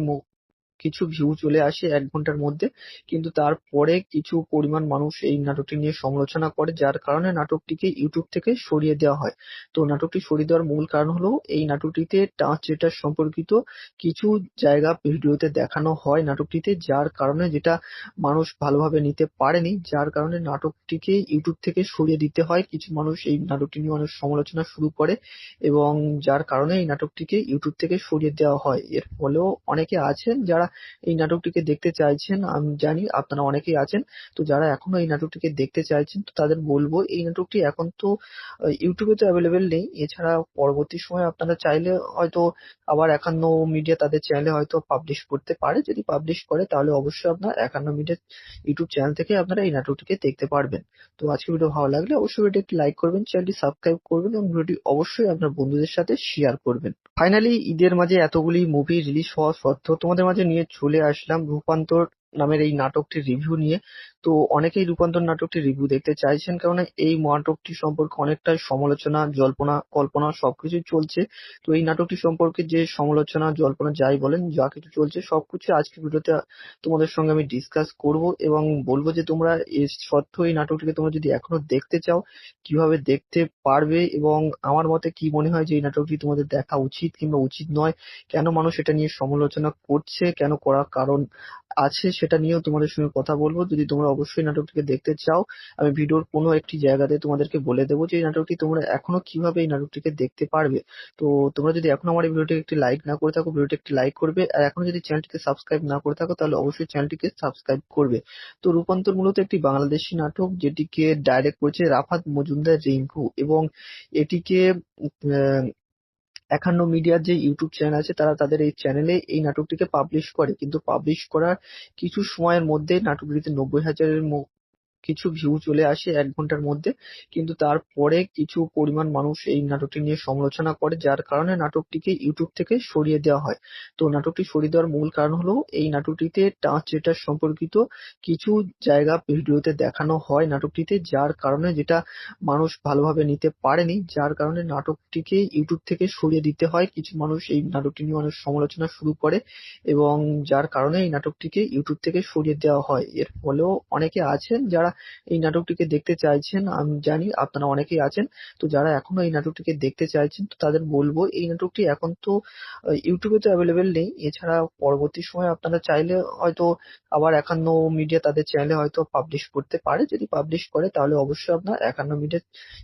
কিছু ভিউ চলে আসে ১ ঘন্টার মধ্যে। কিন্তু তারপরে কিছু পরিমাণ মানুষ এই নাটকটি নিয়ে সমালোচনা করে, যার কারণে নাটকটিকে ইউটিউব থেকে সরিয়ে দেওয়া হয়। তো নাটকটি সরিয়ে দেওয়ার মূল কারণ হলো এই নাটকটিতে ট্রান্সজেন্ডার সম্পর্কিত কিছু জায়গা ভিডিওতে দেখানো হয় নাটকটিতে, যার কারণে যেটা মানুষ ভালোভাবে নিতে পারেনি, যার কারণে নাটকটিকে ইউটিউব থেকে সরিয়ে দিতে হয়। কিছু মানুষ এই নাটকটি নিয়ে অনেক সমালোচনা শুরু করে এবং যার কারণে এই নাটকটিকে ইউটিউব থেকে সরিয়ে দেওয়া হয়। এর ফলেও অনেকে আছেন যারা এই নাটকটিকে দেখতে চাইছেন, আমি জানি আপনারা অনেকেই আছেন। তো যারা এখনো এই নাটকটিকে দেখতে চাইছেন তো তাদের বলবো এই নাটকটি এখন তো ইউটিউবে তো অ্যাভেলেবেল নেই, এছাড়া পরবর্তী সময়ে আপনারা চাইলে হয়তো আবার ৫১ মিডিয়া তাদের চ্যানেলে হয়তো পাবলিশ করতে পারে। যদি পাবলিশ করে তাহলে অবশ্যই আপনার ৫১ মিডিয়া ইউটিউব চ্যানেল থেকে আপনারা এই নাটকটিকে দেখতে পারবেন। তো আজকের ভিডিও ভালো লাগলে অবশ্যই ভিডিওটি একটি লাইক করবেন, চ্যানেলটি সাবস্ক্রাইব করবেন এবং ভিডিওটি অবশ্যই আপনার বন্ধুদের সাথে শেয়ার করবেন। ফাইনালি ঈদের মাঝে এতগুলি মুভি রিলিজ হওয়া সত্ত্বেও তোমাদের মাঝে নিয়ে চলে আসলাম রূপান্তর নামের এই নাটকটির রিভিউ নিয়ে। তো অনেকেই রূপান্তর নাটকটির রিভিউ দেখতে চাইছেন, কারণ এই নাটকটি সম্পর্কে অনেকটাই সমালোচনা, জল্পনা কল্পনা সবকিছুই চলছে। তো এই নাটকটি সম্পর্কে যে সমালোচনা, জল্পনা যাই বলেন, যা কিছু চলছে সবকিছু আজকের ভিডিওতে তোমাদের সঙ্গে আমি ডিসকাস করব এবং বলবো যে তোমরা এর সত্ত্বেও এই নাটকটিকে তোমরা যদি এখনো দেখতে চাও কিভাবে দেখতে পারবে, এবং আমার মতে কি মনে হয় যে এই নাটকটি তোমাদের দেখা উচিত কিংবা উচিত নয়, কেন মানুষ এটা নিয়ে সমালোচনা করছে, কেন করার কারণ আছে, সেটা নিয়েও তোমাদের সঙ্গে কথা বলবো। যদি তোমরা অবশ্যই নাটকটিকে দেখতে চাও, আমি ভিডিওর কোনো একটি জায়গাতে তোমাদেরকে বলে দেবো যে এই নাটকটি তোমরা এখনো কিভাবে এই নাটকটিকে দেখতে পারবে। তো তোমরা যদি এখনো আমার এই ভিডিওটিকে একটি লাইক না করে থাকো, ভিডিওটি একটি লাইক করবে, আর এখনো যদি চ্যানেলটিকে সাবস্ক্রাইব না করে থাকো তাহলে অবশ্যই চ্যানেলটিকে সাবস্ক্রাইব করবে। তো রূপান্তর মূলত একটি বাংলাদেশি নাটক, যেটিকে ডাইরেক্ট করেছে রাফাত মজুমদার রিঙ্কু, এবং এটিকে আহ, ৫১ মিডিয়ার যে ইউটিউব চ্যানেল আছে তারা তাদের এই চ্যানেলে এই নাটকটিকে পাবলিশ করে, কিন্তু পাবলিশ করার কিছু সময়ের মধ্যে নাটকটিতে ৯০,০০০-এর কিছু ভিউ চলে আসে ১ ঘন্টার মধ্যে। কিন্তু তারপরে কিছু পরিমাণ মানুষ এই নাটকটি নিয়ে সমালোচনা করে, যার কারণে নাটকটিকে ইউটিউব থেকে সরিয়ে দেওয়া হয়। তো নাটকটি সরিয়ে দেওয়ার মূল কারণ হলো এই নাটকটিতে ট্রান্সজেন্ডার সম্পর্কিত কিছু জায়গা ভিডিওতে দেখানো হয় নাটকটিতে, যার কারণে যেটা মানুষ ভালোভাবে নিতে পারেনি, যার কারণে নাটকটিকে ইউটিউব থেকে সরিয়ে দিতে হয়। কিছু মানুষ এই নাটকটি নিয়ে অনেক সমালোচনা শুরু করে এবং যার কারণে এই নাটকটিকে ইউটিউব থেকে সরিয়ে দেওয়া হয়। এর ফলেও অনেকে আছেন যারা এই নাটকটিকে দেখতে চাইছেন, আমি জানি আপনারা অনেকেই আছেন। তো যারা এখনো এই নাটকটিকে দেখতে চাইছেন তো তাদের বলবো এই নাটকটি এখন তো ইউটিউবে তো অ্যাভেলেবেল নেই, এছাড়া পরবর্তী সময়ে আপনারা চাইলে হয়তো আবার ৫১ মিডিয়া তাদের চ্যানেলে হয়তো পাবলিশ করতে পারে। যদি পাবলিশ করে তাহলে অবশ্যই আপনার ৫১ মিডিয়া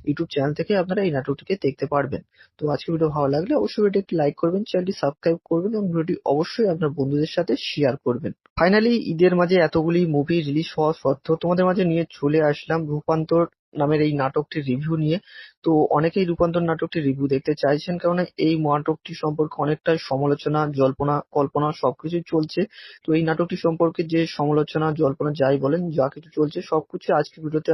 ইউটিউব চ্যানেল থেকে আপনারা এই নাটকটিকে দেখতে পারবেন। তো আজকের ভিডিও ভালো লাগলে অবশ্যই ভিডিওটি একটি লাইক করবেন, চ্যানেলটি সাবস্ক্রাইব করবেন এবং ভিডিওটি অবশ্যই আপনার বন্ধুদের সাথে শেয়ার করবেন। ফাইনালি ঈদের মাঝে এতগুলি মুভি রিলিজ হওয়া সত্ত্বেও তোমাদের মাঝে নিয়ে চলে আসলাম রূপান্তর নামের এই নাটকটির রিভিউ নিয়ে। তো অনেকেই রূপান্তর নাটকটির রিভিউ দেখতে চাইছেন, কারণ এই নাটকটি সম্পর্কে অনেকটাই সমালোচনা, জল্পনা কল্পনা সবকিছুই চলছে। তো এই নাটকটি সম্পর্কে যে সমালোচনা, জল্পনা যাই বলেন, যা কিছু চলছে সবকিছু আজকের ভিডিওতে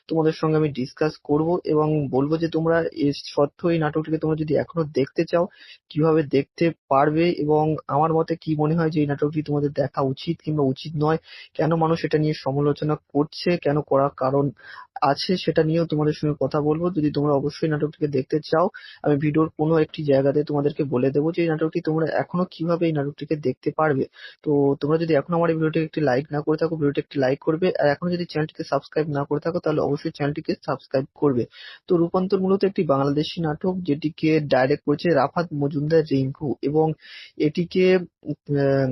তোমাদের সঙ্গে আমি ডিসকাস করব এবং বলবো যে তোমরা এর সত্ত্বেও এই নাটকটিকে তোমরা যদি এখনো দেখতে চাও কিভাবে দেখতে পারবে, এবং আমার মতে কি মনে হয় যে এই নাটকটি তোমাদের দেখা উচিত কিংবা উচিত নয়, কেন মানুষ এটা নিয়ে সমালোচনা করছে, কেন করার কারণ আছে, সেটা নিয়েও তোমাদের সঙ্গে কথা বলবো। যদি তোমরা অবশ্যই নাটকটিকে দেখতে চাও, আমি ভিডিওর কোনো একটি জায়গাতে তোমাদেরকে বলে দেবো যে এই নাটকটি তোমরা এখনো কিভাবে এই নাটকটিকে দেখতে পারবে। তো তোমরা যদি এখনো আমার এই ভিডিওটি একটি লাইক না করে থাকো, ভিডিওটি একটি লাইক করবে, আর এখনো যদি চ্যানেলটিকে সাবস্ক্রাইব না করে থাকো তাহলে অবশ্যই চ্যানেলটিকে সাবস্ক্রাইব করবে। তো রূপান্তর মূলত একটি বাংলাদেশি নাটক, যেটিকে ডাইরেক্ট করেছে রাফাত মজুমদার রিঙ্কু, এবং এটিকে আহ,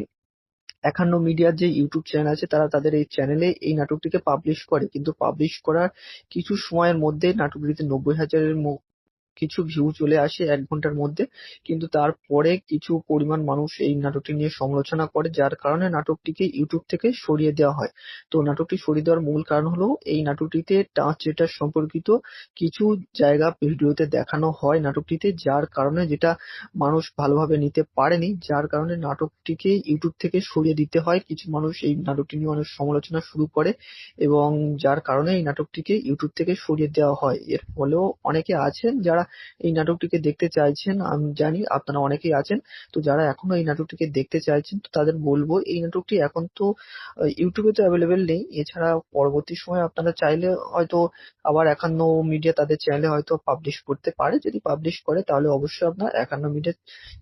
৫১ মিডিয়ার যে ইউটিউব চ্যানেল আছে তারা তাদের এই চ্যানেলে এই নাটকটিকে পাবলিশ করে, কিন্তু পাবলিশ করার কিছু সময়ের মধ্যে নাটকটিতে ৯০,০০০-এর কিছু ভিউ চলে আসে ১ ঘন্টার মধ্যে। কিন্তু তারপরে কিছু পরিমাণ মানুষ এই নাটকটি নিয়ে সমালোচনা করে, যার কারণে নাটকটিকে ইউটিউব থেকে সরিয়ে দেওয়া হয়। তো নাটকটি সরিয়ে দেওয়ার মূল কারণ হলো এই নাটকটিতে ট্রান্সজেন্ডার সম্পর্কিত কিছু জায়গা ভিডিওতে দেখানো হয় নাটকটিতে, যার কারণে যেটা মানুষ ভালোভাবে নিতে পারেনি, যার কারণে নাটকটিকে ইউটিউব থেকে সরিয়ে দিতে হয়। কিছু মানুষ এই নাটকটি নিয়ে অনেক সমালোচনা শুরু করে, এবং যার কারণে এই নাটকটিকে ইউটিউব থেকে সরিয়ে দেওয়া হয়। এর ফলেও অনেকে আছেন যারা এই নাটকটিকে দেখতে চাইছেন, আমি জানি আপনারা অনেকেই আছেন। তো যারা এখনো এই নাটকটিকে দেখতে চাইছেন তো তাদের বলবো এই নাটকটি এখন তো ইউটিউবে তো অ্যাভেলেবেল নেই। এছাড়া পরবর্তী সময়ে আপনারা চাইলে হয়তো আবার ৫১ মিডিয়া তাদের চ্যানেলে হয়তো পাবলিশ করতে পারে। যদি পাবলিশ করে তাহলে অবশ্যই আপনার ৫১ মিডিয়া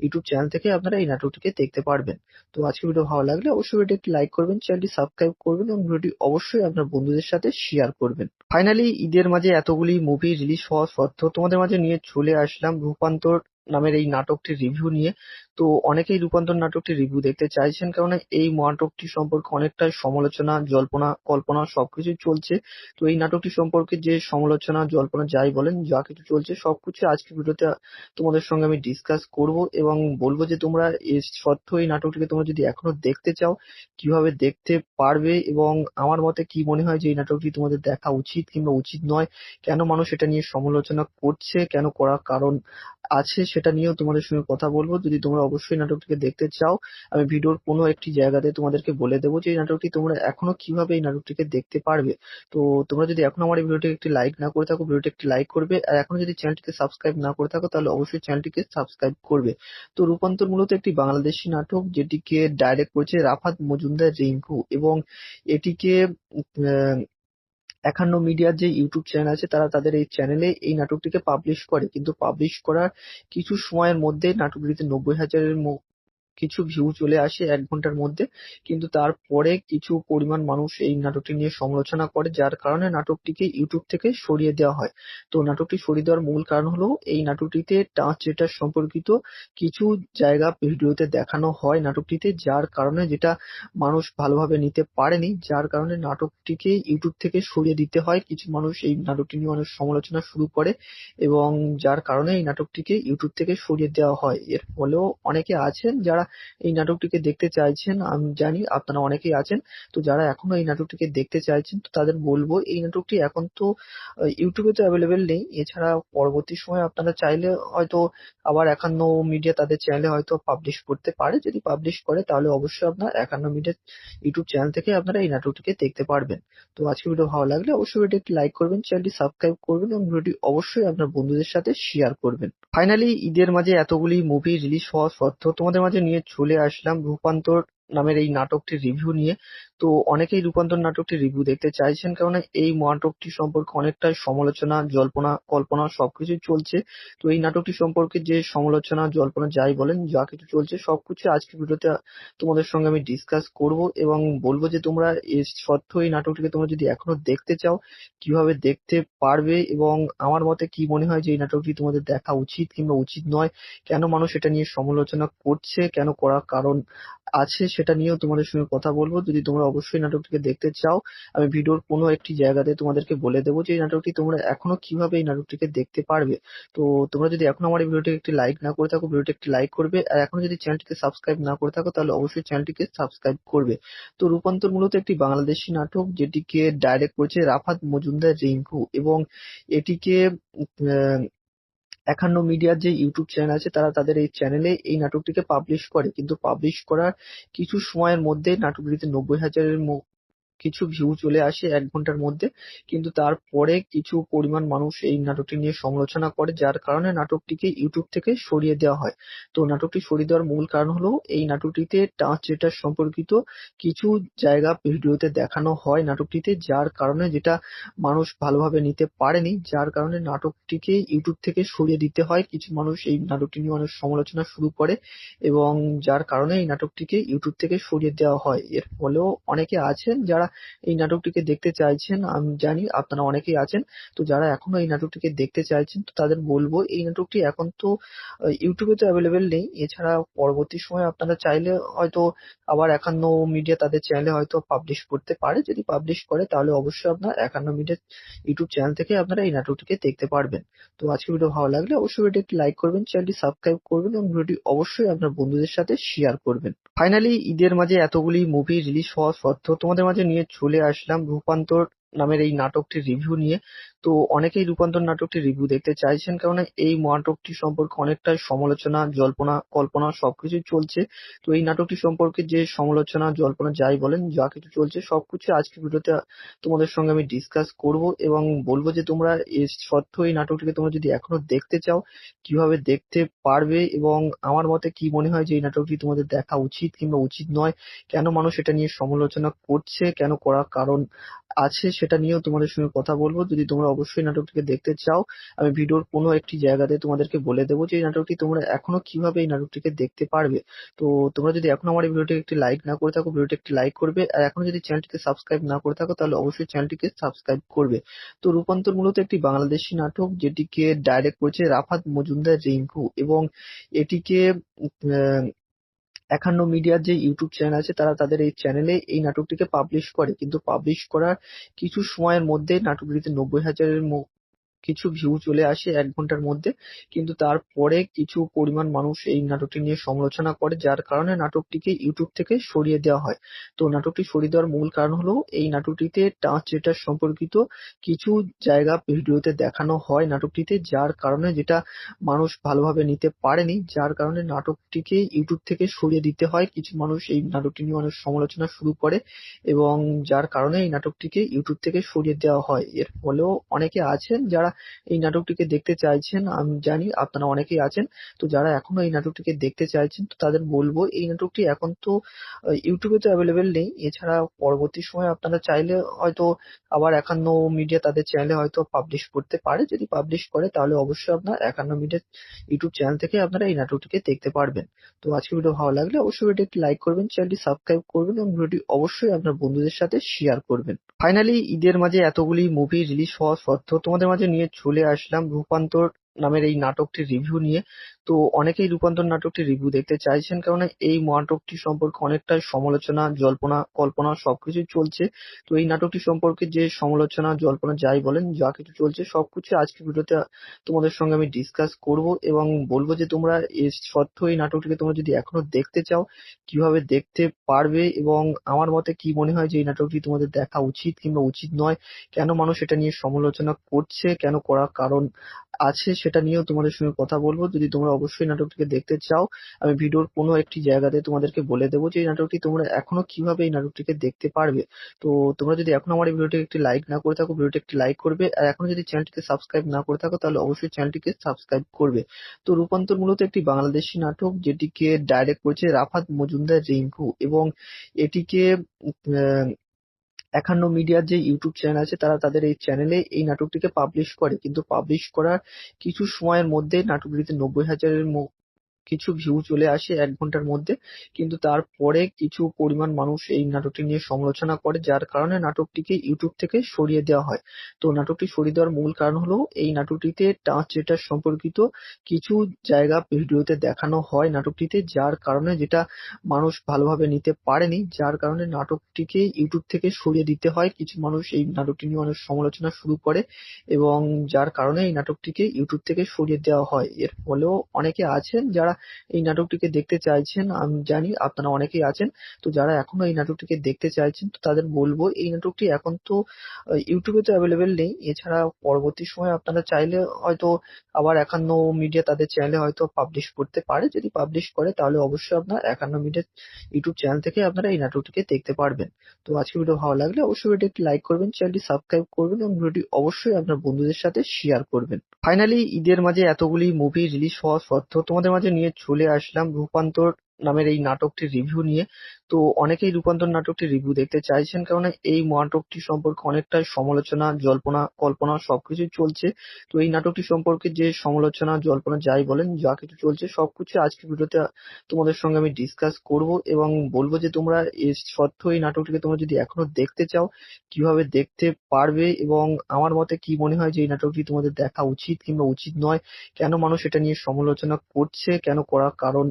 ইউটিউব চ্যানেল থেকে আপনারা এই নাটকটিকে দেখতে পারবেন। তো আজকে ভিডিও ভালো লাগলে অবশ্যই ভিডিওটি একটি লাইক করবেন, চ্যানেলটি সাবস্ক্রাইব করবেন এবং ভিডিওটি অবশ্যই আপনার বন্ধুদের সাথে শেয়ার করবেন। ফাইনালি ঈদের মাঝে এতগুলি মুভি রিলিজ হওয়া সত্ত্বেও তোমাদের মাঝে নিয়ে চলে আসলাম রূপান্তর নামের এই নাটকটির রিভিউ নিয়ে। তো অনেকেই রূপান্তর নাটকটির রিভিউ দেখতে চাইছেন, কারণ এই নাটকটি সম্পর্কে অনেকটাই সমালোচনা, জল্পনা কল্পনা সবকিছুই চলছে। তো এই নাটকটি সম্পর্কে যে সমালোচনা, জল্পনা যাই বলেন, যা কিছু চলছে সবকিছু আজকের ভিডিওতে তোমাদের সঙ্গে আমি ডিসকাস করব, এবং বলবো যে তোমরা এর সত্ত্বেও এই নাটকটিকে তোমরা যদি এখনো দেখতে চাও কিভাবে দেখতে পারবে, এবং আমার মতে কি মনে হয় যে এই নাটকটি তোমাদের দেখা উচিত কিংবা উচিত নয়, কেন মানুষ এটা নিয়ে সমালোচনা করছে, কেন করার কারণ আছে, সেটা নিয়েও তোমাদের সঙ্গে কথা বলবো। যদি তোমরা অবশ্যই নাটকটিকে দেখতে চাও, আমি ভিডিওর কোনো একটি জায়গাতে তোমাদেরকে বলে দেবো যে এই নাটকটি তোমরা এখনো কিভাবে এই নাটকটিকে দেখতে পারবে। তো তোমরা যদি এখনো আমার এই ভিডিওটি একটি লাইক না করে থাকো, ভিডিওটি একটি লাইক করবে, আর এখনো যদি চ্যানেলটিকে সাবস্ক্রাইব না করে থাকো তাহলে অবশ্যই চ্যানেলটিকে সাবস্ক্রাইব করবে। তো রূপান্তর মূলত একটি বাংলাদেশি নাটক, যেটিকে ডাইরেক্ট করেছে রাফাত মজুমদার রিঙ্কু, এবং এটিকে আহ, ৫১ মিডিয়ার যে ইউটিউব চ্যানেল আছে তারা তাদের এই চ্যানেলে এই নাটকটিকে পাবলিশ করে, কিন্তু পাবলিশ করার কিছু সময়ের মধ্যে নাটকটিতে ৯০,০০০-এর কিছু ভিউ চলে আসে ১ ঘন্টার মধ্যে। কিন্তু তারপরে কিছু পরিমাণ মানুষ এই নাটকটি নিয়ে সমালোচনা করে, যার কারণে নাটকটিকে ইউটিউব থেকে সরিয়ে দেওয়া হয়। তো নাটকটি সরিয়ে দেওয়ার মূল কারণ হলো এই নাটকটিতে ট্রান্সজেন্ডার সম্পর্কিত কিছু জায়গা ভিডিওতে দেখানো হয় নাটকটিতে, যার কারণে যেটা মানুষ ভালোভাবে নিতে পারেনি, যার কারণে নাটকটিকে ইউটিউব থেকে সরিয়ে দিতে হয়। কিছু মানুষ এই নাটকটি নিয়ে অনেক সমালোচনা শুরু করে, এবং যার কারণে এই নাটকটিকে ইউটিউব থেকে সরিয়ে দেওয়া হয়। এর ফলেও অনেকে আছেন যারা এই নাটকটিকে দেখতে চাইছেন, আমি জানি আপনারা অনেকেই আছেন। তো যারা এখনো এই নাটকটিকে দেখতে চাইছেন তো তাদের বলবো এই নাটকটি এখন তো ইউটিউবে তো অ্যাভেলেবেল নেই। এছাড়া পরবর্তী সময়ে আপনারা চাইলে হয়তো আবার ৫১ মিডিয়া তাদের চ্যানেলে হয়তো পাবলিশ করতে পারে। যদি পাবলিশ করে তাহলে অবশ্যই আপনার ৫১ মিডিয়া ইউটিউব চ্যানেল থেকে আপনারা এই নাটকটিকে দেখতে পারবেন। তো আজকে ভিডিও ভালো লাগলে অবশ্যই ভিডিওটি একটি লাইক করবেন, চ্যানেলটি সাবস্ক্রাইব করবেন এবং ভিডিওটি অবশ্যই আপনার বন্ধুদের সাথে শেয়ার করবেন। ফাইনালি ঈদের মাঝে এতগুলি মুভি রিলিজ হওয়া সত্ত্বেও তোমাদের মাঝে নিয়ে চলে আসলাম রূপান্তর নামের এই নাটকটির রিভিউ নিয়ে। তো অনেকেই রূপান্তর নাটকটির রিভিউ দেখতে চাইছেন, কারণ এই নাটকটি সম্পর্কে অনেকটাই সমালোচনা, জল্পনা কল্পনা সবকিছুই চলছে। তো এই নাটকটি সম্পর্কে যে সমালোচনা, জল্পনা যাই বলেন, যা কিছু চলছে সবকিছু আজকের ভিডিওতে তোমাদের সঙ্গে আমি ডিসকাস করব, এবং বলবো যে তোমরা এর সত্ত্বেও এই নাটকটিকে তোমরা যদি এখনো দেখতে চাও কিভাবে দেখতে পারবে, এবং আমার মতে কি মনে হয় যে এই নাটকটি তোমাদের দেখা উচিত কিংবা উচিত নয়, কেন মানুষ এটা নিয়ে সমালোচনা করছে, কেন করার কারণ আছে, সেটা নিয়েও তোমাদের সঙ্গে কথা বলবো। যদি তোমরা অবশ্যই নাটকটিকে দেখতে চাও, আমি ভিডিওর কোনো একটি জায়গাতে তোমাদেরকে বলে দেবো যে এই নাটকটি তোমরা এখনো কিভাবে এই নাটকটিকে দেখতে পারবে। তো তোমরা যদি এখনো আমার এই ভিডিওটি একটি লাইক না করে থাকো, ভিডিওটি একটি লাইক করবে, আর এখনো যদি চ্যানেলটিকে সাবস্ক্রাইব না করে থাকো তাহলে অবশ্যই চ্যানেলটিকে সাবস্ক্রাইব করবে। তো রূপান্তর মূলত একটি বাংলাদেশি নাটক, যেটিকে ডাইরেক্ট করেছে রাফাত মজুমদার রিঙ্কু, এবং এটিকে আহ, ৫১ মিডিয়ার যে ইউটিউব চ্যানেল আছে তারা তাদের এই চ্যানেলে এই নাটকটিকে পাবলিশ করে, কিন্তু পাবলিশ করার কিছু সময়ের মধ্যে নাটকটিতে ৯০,০০০-এর কিছু ভিউ চলে আসে 1 ঘন্টার মধ্যে, কিন্তু তারপরে কিছু পরিমাণ মানুষ এই নাটকটি নিয়ে সমালোচনা করে, যার কারণে নাটকটিকে ইউটিউব থেকে সরিয়ে দেওয়া হয়। তো নাটকটি সরিয়ে দেওয়ার মূল কারণ হলো এই নাটকটিতে ট্রান্স জেন্ডার সম্পর্কিত কিছু জায়গা ভিডিওতে দেখানো হয় নাটকটিতে, যার কারণে যেটা মানুষ ভালোভাবে নিতে পারেনি, যার কারণে নাটকটিকে ইউটিউব থেকে সরিয়ে দিতে হয়। কিছু মানুষ এই নাটকটি নিয়ে অনেক সমালোচনা শুরু করে এবং যার কারণে এই নাটকটিকে ইউটিউব থেকে সরিয়ে দেওয়া হয়। এর ফলেও অনেকে আছেন যারা এই নাটকটিকে দেখতে চাইছেন, আমি জানি আপনারা অনেকেই আছেন। তো যারা এখনো এই নাটকটিকে দেখতে চাইছেন, তো তাদের বলবো এই নাটকটি এখন তো ইউটিউবে তো অ্যাভেলেবেল নেই। এছাড়া পরবর্তী সময়ে আপনারা চাইলে হয়তো আবার একান্ন মিডিয়া তাদের চ্যানেলে হয়তো পাবলিশ করতে পারে। যদি পাবলিশ করে তাহলে অবশ্যই আপনার একান্ন মিডিয়া ইউটিউব চ্যানেল থেকে আপনারা এই নাটকটিকে দেখতে পারবেন। তো আজকের ভিডিও ভালো লাগলে অবশ্যই ভিডিওটি একটি লাইক করবেন, চ্যানেলটি সাবস্ক্রাইব করবেন এবং ভিডিওটি অবশ্যই আপনার বন্ধুদের সাথে শেয়ার করবেন। ফাইনালি ঈদের মাঝে এতগুলি মুভি রিলিজ হওয়া সত্ত্বেও তোমাদের মাঝে নিয়ে চলে আসলাম রূপান্তর নামের এই নাটকটির রিভিউ নিয়ে। তো অনেকেই রূপান্তর নাটকটির রিভিউ দেখতে চাইছেন, কারণ এই নাটকটি সম্পর্কে অনেকটাই সমালোচনা, জল্পনা কল্পনা সবকিছুই চলছে। তো এই নাটকটি সম্পর্কে যে সমালোচনা, জল্পনা যাই বলেন, যা কিছু চলছে সবকিছু আজকের ভিডিওতে তোমাদের সঙ্গে আমি ডিসকাস করব এবং বলবো যে তোমরা এর সত্ত্বেও এই নাটকটিকে তোমরা যদি এখনো দেখতে চাও কিভাবে দেখতে পারবে, এবং আমার মতে কি মনে হয় যে এই নাটকটি তোমাদের দেখা উচিত কিংবা উচিত নয়, কেন মানুষ এটা নিয়ে সমালোচনা করছে, কেন করার কারণ আছে, সেটা নিয়েও তোমাদের সঙ্গে কথা বলবো। যদি তোমরা অবশ্যই নাটকটিকে দেখতে চাও, আমি ভিডিওর কোনো একটি জায়গাতে তোমাদেরকে বলে দেবো যে এই নাটকটি তোমরা এখনো কিভাবে এই নাটকটিকে দেখতে পারবে। তো তোমরা যদি এখনো আমার এই ভিডিওটি একটি লাইক না করে থাকো, ভিডিওটি একটি লাইক করবে, আর এখনো যদি চ্যানেলটিকে সাবস্ক্রাইব না করে থাকো তাহলে অবশ্যই চ্যানেলটিকে সাবস্ক্রাইব করবে। তো রূপান্তর মূলত একটি বাংলাদেশি নাটক, যেটিকে ডাইরেক্ট করেছে রাফাত মজুমদার রিঙ্কু, এবং এটিকে আহ, একান্ন মিডিয়ার যে ইউটিউব চ্যানেল আছে তারা তাদের এই চ্যানেলে এই নাটকটিকে পাবলিশ করে, কিন্তু পাবলিশ করার কিছু সময়ের মধ্যে নাটকটিতে 90,000-এর কিছু ভিউ চলে আসে 1 ঘন্টার মধ্যে, কিন্তু তারপরে কিছু পরিমাণ মানুষ এই নাটকটি নিয়ে সমালোচনা করে, যার কারণে নাটকটিকে ইউটিউব থেকে সরিয়ে দেওয়া হয়। তো নাটকটি সরিয়ে দেওয়ার মূল কারণ হলো এই নাটকটিতে ট্রান্স জেন্ডার সম্পর্কিত কিছু জায়গা ভিডিওতে দেখানো হয় নাটকটিতে, যার কারণে যেটা মানুষ ভালোভাবে নিতে পারেনি, যার কারণে নাটকটিকে ইউটিউব থেকে সরিয়ে দিতে হয়। কিছু মানুষ এই নাটকটি নিয়ে অনেক সমালোচনা শুরু করে এবং যার কারণে এই নাটকটিকে ইউটিউব থেকে সরিয়ে দেওয়া হয়। এর ফলেও অনেকে আছেন যারা এই নাটকটিকে দেখতে চাইছেন, আমি জানি আপনারা অনেকেই আছেন। তো যারা এখনো এই নাটকটিকে দেখতে চাইছেন, তো তাদের বলবো এই নাটকটি এখন তো ইউটিউবে তো অ্যাভেলেবেল নেই। এছাড়া পরবর্তী সময়ে আপনারা চাইলে হয়তো আবার একান্ন মিডিয়া তাদের চ্যানেলে হয়তো পাবলিশ করতে পারে। যদি পাবলিশ করে তাহলে অবশ্যই আপনার একান্ন মিডিয়া ইউটিউব চ্যানেল থেকে আপনারা এই নাটকটিকে দেখতে পারবেন। তো আজকের ভিডিও ভালো লাগলে অবশ্যই ভিডিওটি একটি লাইক করবেন, চ্যানেলটি সাবস্ক্রাইব করবেন এবং ভিডিওটি অবশ্যই আপনার বন্ধুদের সাথে শেয়ার করবেন। ফাইনালি ঈদের মাঝে এতগুলি মুভি রিলিজ হওয়া সত্ত্বেও তোমাদের মাঝে নিয়ে চলে আসলাম রূপান্তর নামের এই নাটকটির রিভিউ নিয়ে। তো অনেকেই রূপান্তর নাটকটির রিভিউ দেখতে চাইছেন, কারণ এই নাটকটি সম্পর্কে অনেকটাই সমালোচনা, জল্পনা কল্পনা সবকিছুই চলছে। তো এই নাটকটি সম্পর্কে যে সমালোচনা, জল্পনা যাই বলেন, যা কিছু চলছে সবকিছু আজকের ভিডিওতে তোমাদের সঙ্গে আমি ডিসকাস করব এবং বলবো যে তোমরা এর সত্ত্বেও এই নাটকটিকে তোমরা যদি এখনো দেখতে চাও কিভাবে দেখতে পারবে, এবং আমার মতে কি মনে হয় যে এই নাটকটি তোমাদের দেখা উচিত কিংবা উচিত নয়, কেন মানুষ এটা নিয়ে সমালোচনা করছে, কেন করার কারণ আছে, সেটা নিয়েও তোমাদের সঙ্গে কথা বলবো। যদি তোমরা অবশ্যই নাটকটিকে দেখতে চাও, আমি ভিডিওর কোনো একটি জায়গাতে তোমাদেরকে বলে দেবো যে এই নাটকটি তোমরা এখনো কিভাবে এই নাটকটিকে দেখতে পারবে। তো তোমরা যদি এখনো আমার এই ভিডিওটি একটি লাইক না করে থাকো, ভিডিওটি একটি লাইক করবে, আর এখনো যদি চ্যানেলটিকে সাবস্ক্রাইব না করে থাকো তাহলে অবশ্যই চ্যানেলটিকে সাবস্ক্রাইব করবে। তো রূপান্তর মূলত একটি বাংলাদেশি নাটক, যেটিকে ডাইরেক্ট করেছে রাফাত মজুমদার রিঙ্কু, এবং এটিকে আহ, একান্ন মিডিয়ার যে ইউটিউব চ্যানেল আছে তারা তাদের এই চ্যানেলে এই নাটকটিকে পাবলিশ করে, কিন্তু পাবলিশ করার কিছু সময়ের মধ্যে নাটকটিতে 90,000-এর কিছু ভিউ চলে আসে 1 ঘন্টার মধ্যে, কিন্তু তারপরে কিছু পরিমাণ মানুষ এই নাটকটি নিয়ে সমালোচনা করে, যার কারণে নাটকটিকে ইউটিউব থেকে সরিয়ে দেওয়া হয়। তো নাটকটি সরিয়ে দেওয়ার মূল কারণ হলো এই নাটকটিতে ট্রান্স জেন্ডার সম্পর্কিত কিছু জায়গা ভিডিওতে দেখানো হয় নাটকটিতে, যার কারণে যেটা মানুষ ভালোভাবে নিতে পারেনি, যার কারণে নাটকটিকে ইউটিউব থেকে সরিয়ে দিতে হয়। কিছু মানুষ এই নাটকটি নিয়ে অনেক সমালোচনা শুরু করে এবং যার কারণে এই নাটকটিকে ইউটিউব থেকে সরিয়ে দেওয়া হয়। এর ফলেও অনেকে আছেন যারা এই নাটকটিকে দেখতে চাইছেন, আমি জানি আপনারা অনেকেই আছেন। তো যারা এখনো এই নাটকটিকে দেখতে চাইছেন তো তাদের বলবো এই নাটকটি এখন তো ইউটিউবে তো অ্যাভেলেবেল নেই। এছাড়া পরবর্তী সময়ে আপনারা চাইলে হয়তো আবার একান্ন মিডিয়া তাদের চ্যানেলে হয়তো পাবলিশ করতে পারে। যদি পাবলিশ করে তাহলে অবশ্যই আপনার একান্ন মিডিয়া ইউটিউব চ্যানেল থেকে আপনারা এই নাটকটিকে দেখতে পারবেন। তো আজকের ভিডিও ভালো লাগলে অবশ্যই ভিডিওটি একটি লাইক করবেন, চ্যানেলটি সাবস্ক্রাইব করবেন এবং ভিডিওটি অবশ্যই আপনার বন্ধুদের সাথে শেয়ার করবেন। ফাইনালি ঈদের মাঝে এতগুলি মুভি রিলিজ হওয়া সত্ত্বেও তোমাদের মাঝে নিয়ে চলে আসলাম রূপান্তর নামের এই নাটকটির রিভিউ নিয়ে। তো অনেকেই রূপান্তর নাটকটির রিভিউ দেখতে চাইছেন, কারণ এই নাটকটি সম্পর্কে অনেকটাই সমালোচনা, জল্পনা কল্পনা সবকিছুই চলছে। তো এই নাটকটি সম্পর্কে যে সমালোচনা, জল্পনা যাই বলেন, যা কিছু চলছে সবকিছু আজকের ভিডিওতে তোমাদের সঙ্গে আমি ডিসকাস করব এবং বলবো যে তোমরা এই সত্ত্বেও এই নাটকটিকে তোমরা যদি এখনো দেখতে চাও কিভাবে দেখতে পারবে, এবং আমার মতে কি মনে হয় যে এই নাটকটি তোমাদের দেখা উচিত কিংবা উচিত নয়, কেন মানুষ এটা নিয়ে সমালোচনা করছে, কেন করার কারণ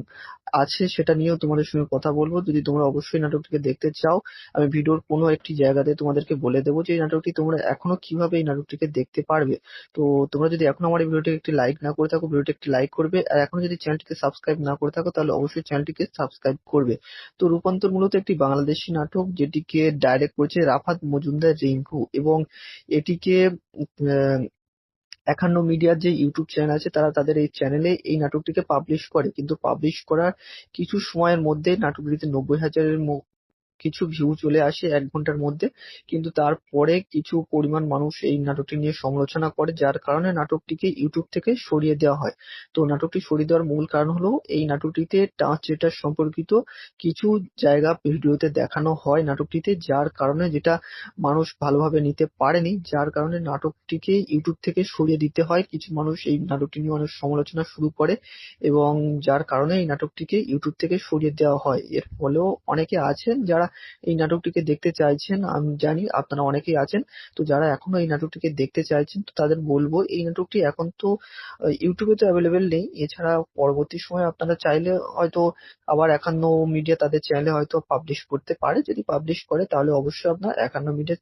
আছে সেটা নিয়েও তোমাদের সঙ্গে কথা বলবো। যদি তোমরা অবশ্যই নাটকটিকে দেখতে চাও আমি ভিডিওর কোনো একটি জায়গাতে তোমাদেরকে বলে দেবো যে এই নাটকটি তোমরা এখনো কিভাবে এই নাটকটিকে দেখতে পারবে। তো তোমরা যদি এখনো আমার এই ভিডিওটিকে একটি লাইক না করে থাকো, ভিডিওটি একটি লাইক করবে, আর এখনো যদি চ্যানেলটিকে সাবস্ক্রাইব না করে থাকো তাহলে অবশ্যই চ্যানেলটিকে সাবস্ক্রাইব করবে। তো রূপান্তর মূলত একটি বাংলাদেশি নাটক, যেটিকে ডাইরেক্ট করেছে রাফাত মজুমদার রিঙ্কু, এবং এটিকে আহ, একান্ন মিডিয়ার যে ইউটিউব চ্যানেল আছে তারা তাদের এই চ্যানেলে এই নাটকটিকে পাবলিশ করে, কিন্তু পাবলিশ করার কিছু সময়ের মধ্যে নাটকটিতে 90,000-এর কিছু ভিউ চলে আসে 1 ঘন্টার মধ্যে। কিন্তু তারপরে কিছু পরিমাণ মানুষ এই নাটকটি নিয়ে সমালোচনা করে, যার কারণে নাটকটিকে ইউটিউব থেকে সরিয়ে দেওয়া হয়। তো নাটকটি সরিয়ে দেওয়ার মূল কারণ হলো এই নাটকটিতে ট্রান্সজেন্ডার সম্পর্কিত কিছু জায়গা ভিডিওতে দেখানো হয় নাটকটিতে, যার কারণে যেটা মানুষ ভালোভাবে নিতে পারেনি, যার কারণে নাটকটিকে ইউটিউব থেকে সরিয়ে দিতে হয়। কিছু মানুষ এই নাটকটি নিয়ে অনেক সমালোচনা শুরু করে এবং যার কারণে এই নাটকটিকে ইউটিউব থেকে সরিয়ে দেওয়া হয়। এর ফলেও অনেকে আছেন যারা এই নাটকটিকে দেখতে চাইছেন, আমি জানি আপনারা অনেকেই আছেন। তো যারা এখনো এই নাটকটিকে দেখতে চাইছেন তো তাদের বলবো এই নাটকটি এখন তো ইউটিউবে তো অ্যাভেলেবেল নেই। এছাড়া পরবর্তী সময়ে আপনারা চাইলে হয়তো আবার একান্ন মিডিয়া তাদের চ্যানেলে হয়তো পাবলিশ করতে পারে। যদি পাবলিশ করে তাহলে অবশ্যই আপনার একান্ন মিডিয়া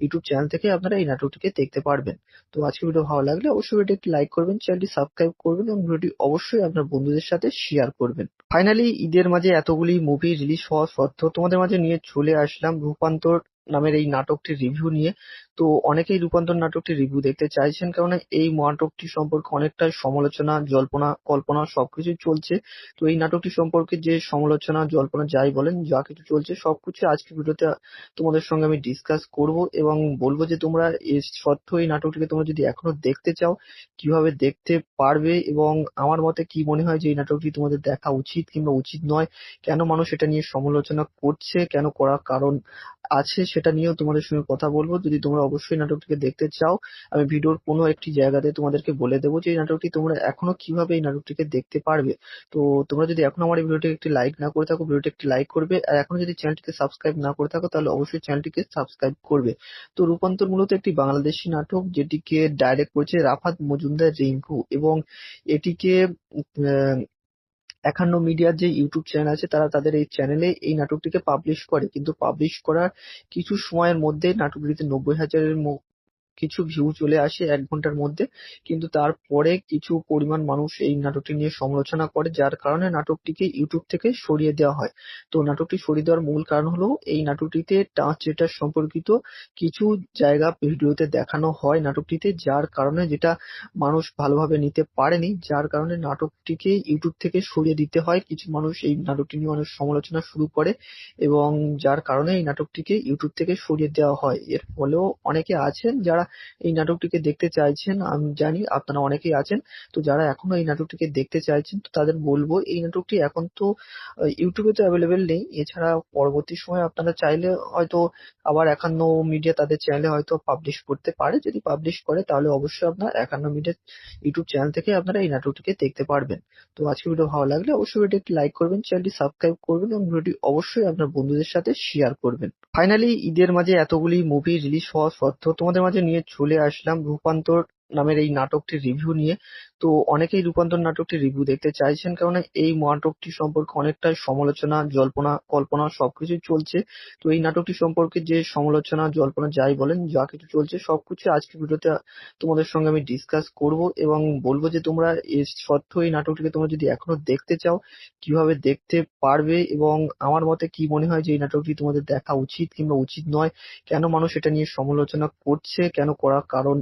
ইউটিউব চ্যানেল থেকে আপনারা এই নাটকটিকে দেখতে পারবেন। তো আজকের ভিডিও ভালো লাগলে অবশ্যই ভিডিওটি একটি লাইক করবেন, চ্যানেলটি সাবস্ক্রাইব করবেন এবং ভিডিওটি অবশ্যই আপনার বন্ধুদের সাথে শেয়ার করবেন। ফাইনালি ঈদের মাঝে এতগুলি মুভি রিলিজ হওয়া সত্ত্বেও তোমাদের মাঝে নিয়ে চলে আসলাম রূপান্তর নামের এই নাটকটির রিভিউ নিয়ে। তো অনেকেই রূপান্তর নাটকটির রিভিউ দেখতে চাইছেন, কারণ এই নাটকটি সম্পর্কে অনেকটাই সমালোচনা, জল্পনা কল্পনা সবকিছুই চলছে। তো এই নাটকটি সম্পর্কে যে সমালোচনা, জল্পনা যাই বলেন, যা কিছু চলছে সবকিছু আজকের ভিডিওতে তোমাদের সঙ্গে আমি ডিসকাস করব এবং বলবো যে তোমরা এই সত্ত্বেও এই নাটকটিকে তোমরা যদি এখনো দেখতে চাও কিভাবে দেখতে পারবে, এবং আমার মতে কি মনে হয় যে এই নাটকটি তোমাদের দেখা উচিত কিংবা উচিত নয়, কেন মানুষ এটা নিয়ে সমালোচনা করছে, কেন করার কারণ আছে সেটা নিয়েও তোমাদের সঙ্গে কথা বলবো। যদি তোমরা অবশ্যই নাটকটিকে দেখতে চাও আমি ভিডিওর কোনো একটি জায়গাতে তোমাদেরকে বলে দেবো যে এই নাটকটি তোমরা এখনো কিভাবে এই নাটকটিকে দেখতে পারবে। তো তোমরা যদি এখনো আমার এই ভিডিওটি একটি লাইক না করে থাকো, ভিডিওটি একটি লাইক করবে, আর এখনো যদি চ্যানেলটিকে সাবস্ক্রাইব না করে থাকো তাহলে অবশ্যই চ্যানেলটিকে সাবস্ক্রাইব করবে। তো রূপান্তর মূলত একটি বাংলাদেশি নাটক, যেটিকে ডাইরেক্ট করেছে রাফাত মজুমদার রিঙ্কু, এবং এটিকে আহ, একান্ন মিডিয়ার যে ইউটিউব চ্যানেল আছে তারা তাদের এই চ্যানেলে এই নাটকটিকে পাবলিশ করে, কিন্তু পাবলিশ করার কিছু সময়ের মধ্যে নাটকটিতে 90,000-এর কিছু ভিউ চলে আসে 1 ঘন্টার মধ্যে। কিন্তু তারপরে কিছু পরিমাণ মানুষ এই নাটকটি নিয়ে সমালোচনা করে, যার কারণে নাটকটিকে ইউটিউব থেকে সরিয়ে দেওয়া হয়। তো নাটকটি সরিয়ে দেওয়ার মূল কারণ হলো এই নাটকটিতে ট্রান্সজেন্ডার সম্পর্কিত কিছু জায়গা ভিডিওতে দেখানো হয় নাটকটিতে, যার কারণে যেটা মানুষ ভালোভাবে নিতে পারেনি, যার কারণে নাটকটিকে ইউটিউব থেকে সরিয়ে দিতে হয়। কিছু মানুষ এই নাটকটি নিয়ে অনেক সমালোচনা শুরু করে এবং যার কারণে এই নাটকটিকে ইউটিউব থেকে সরিয়ে দেওয়া হয়। এর ফলেও অনেকে আছেন যারা এই নাটকটিকে দেখতে চাইছেন, আমি জানি আপনারা অনেকেই আছেন। তো যারা এখনো এই নাটকটিকে দেখতে চাইছেন তো তাদের বলবো এই নাটকটি এখন তো ইউটিউবে তো অ্যাভেলেবেল নেই। এছাড়া পরবর্তী সময়ে আপনারা চাইলে হয়তো আবার একান্ন মিডিয়া তাদের চ্যানেলে হয়তো পাবলিশ করতে পারে। যদি পাবলিশ করে তাহলে অবশ্যই আপনার একান্ন মিডিয়া ইউটিউব চ্যানেল থেকে আপনারা এই নাটকটিকে দেখতে পারবেন। তো আজকের ভিডিও ভালো লাগলে অবশ্যই ভিডিওটি একটি লাইক করবেন, চ্যানেলটি সাবস্ক্রাইব করবেন এবং ভিডিওটি অবশ্যই আপনার বন্ধুদের সাথে শেয়ার করবেন। ফাইনালি ঈদের মাঝে এতগুলি মুভি রিলিজ হওয়া সত্ত্বেও তোমাদের মাঝে নিয়ে চলে আসলাম রূপান্তর নামের এই নাটকটির রিভিউ নিয়ে। তো অনেকেই রূপান্তর নাটকটির রিভিউ দেখতে চাইছেন, কেননা এই নাটকটি সম্পর্কে অনেকটাই সমালোচনা, জল্পনা কল্পনা সবকিছুই চলছে। তো এই নাটকটি সম্পর্কে যে সমালোচনা, জল্পনা যাই বলেন, যা কিছু চলছে সবকিছু আজকের ভিডিওতে তোমাদের সঙ্গে আমি ডিসকাস করব এবং বলবো যে তোমরা এর সত্ত্বেও এই নাটকটিকে তোমরা যদি এখনো দেখতে চাও কিভাবে দেখতে পারবে, এবং আমার মতে কি মনে হয় যে এই নাটকটি তোমাদের দেখা উচিত কিংবা উচিত নয়, কেন মানুষ এটা নিয়ে সমালোচনা করছে, কেন করার কারণ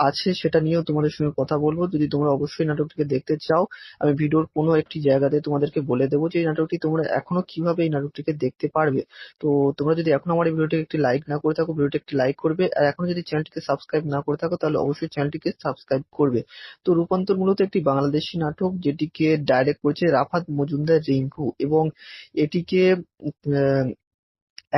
আছে, সেটা নিয়েও তোমাদের সঙ্গে কথা বলবো। যদি তোমরা অবশ্যই নাটকটিকে দেখতে চাও, আমি ভিডিওর কোনো একটি জায়গাতে তোমাদেরকে বলে দেবো যে এই নাটকটি তোমরা এখনো কিভাবে এই নাটকটিকে দেখতে পারবে। তো তোমরা যদি এখনো আমার এই ভিডিওটিকে একটি লাইক না করে থাকো, ভিডিওটি একটি লাইক করবে, আর এখনো যদি চ্যানেলটিকে সাবস্ক্রাইব না করে থাকো তাহলে অবশ্যই চ্যানেলটিকে সাবস্ক্রাইব করবে। তো রূপান্তর মূলত একটি বাংলাদেশি নাটক, যেটিকে ডাইরেক্ট করেছে রাফাত মজুমদার রিঙ্কু, এবং এটিকে আহ,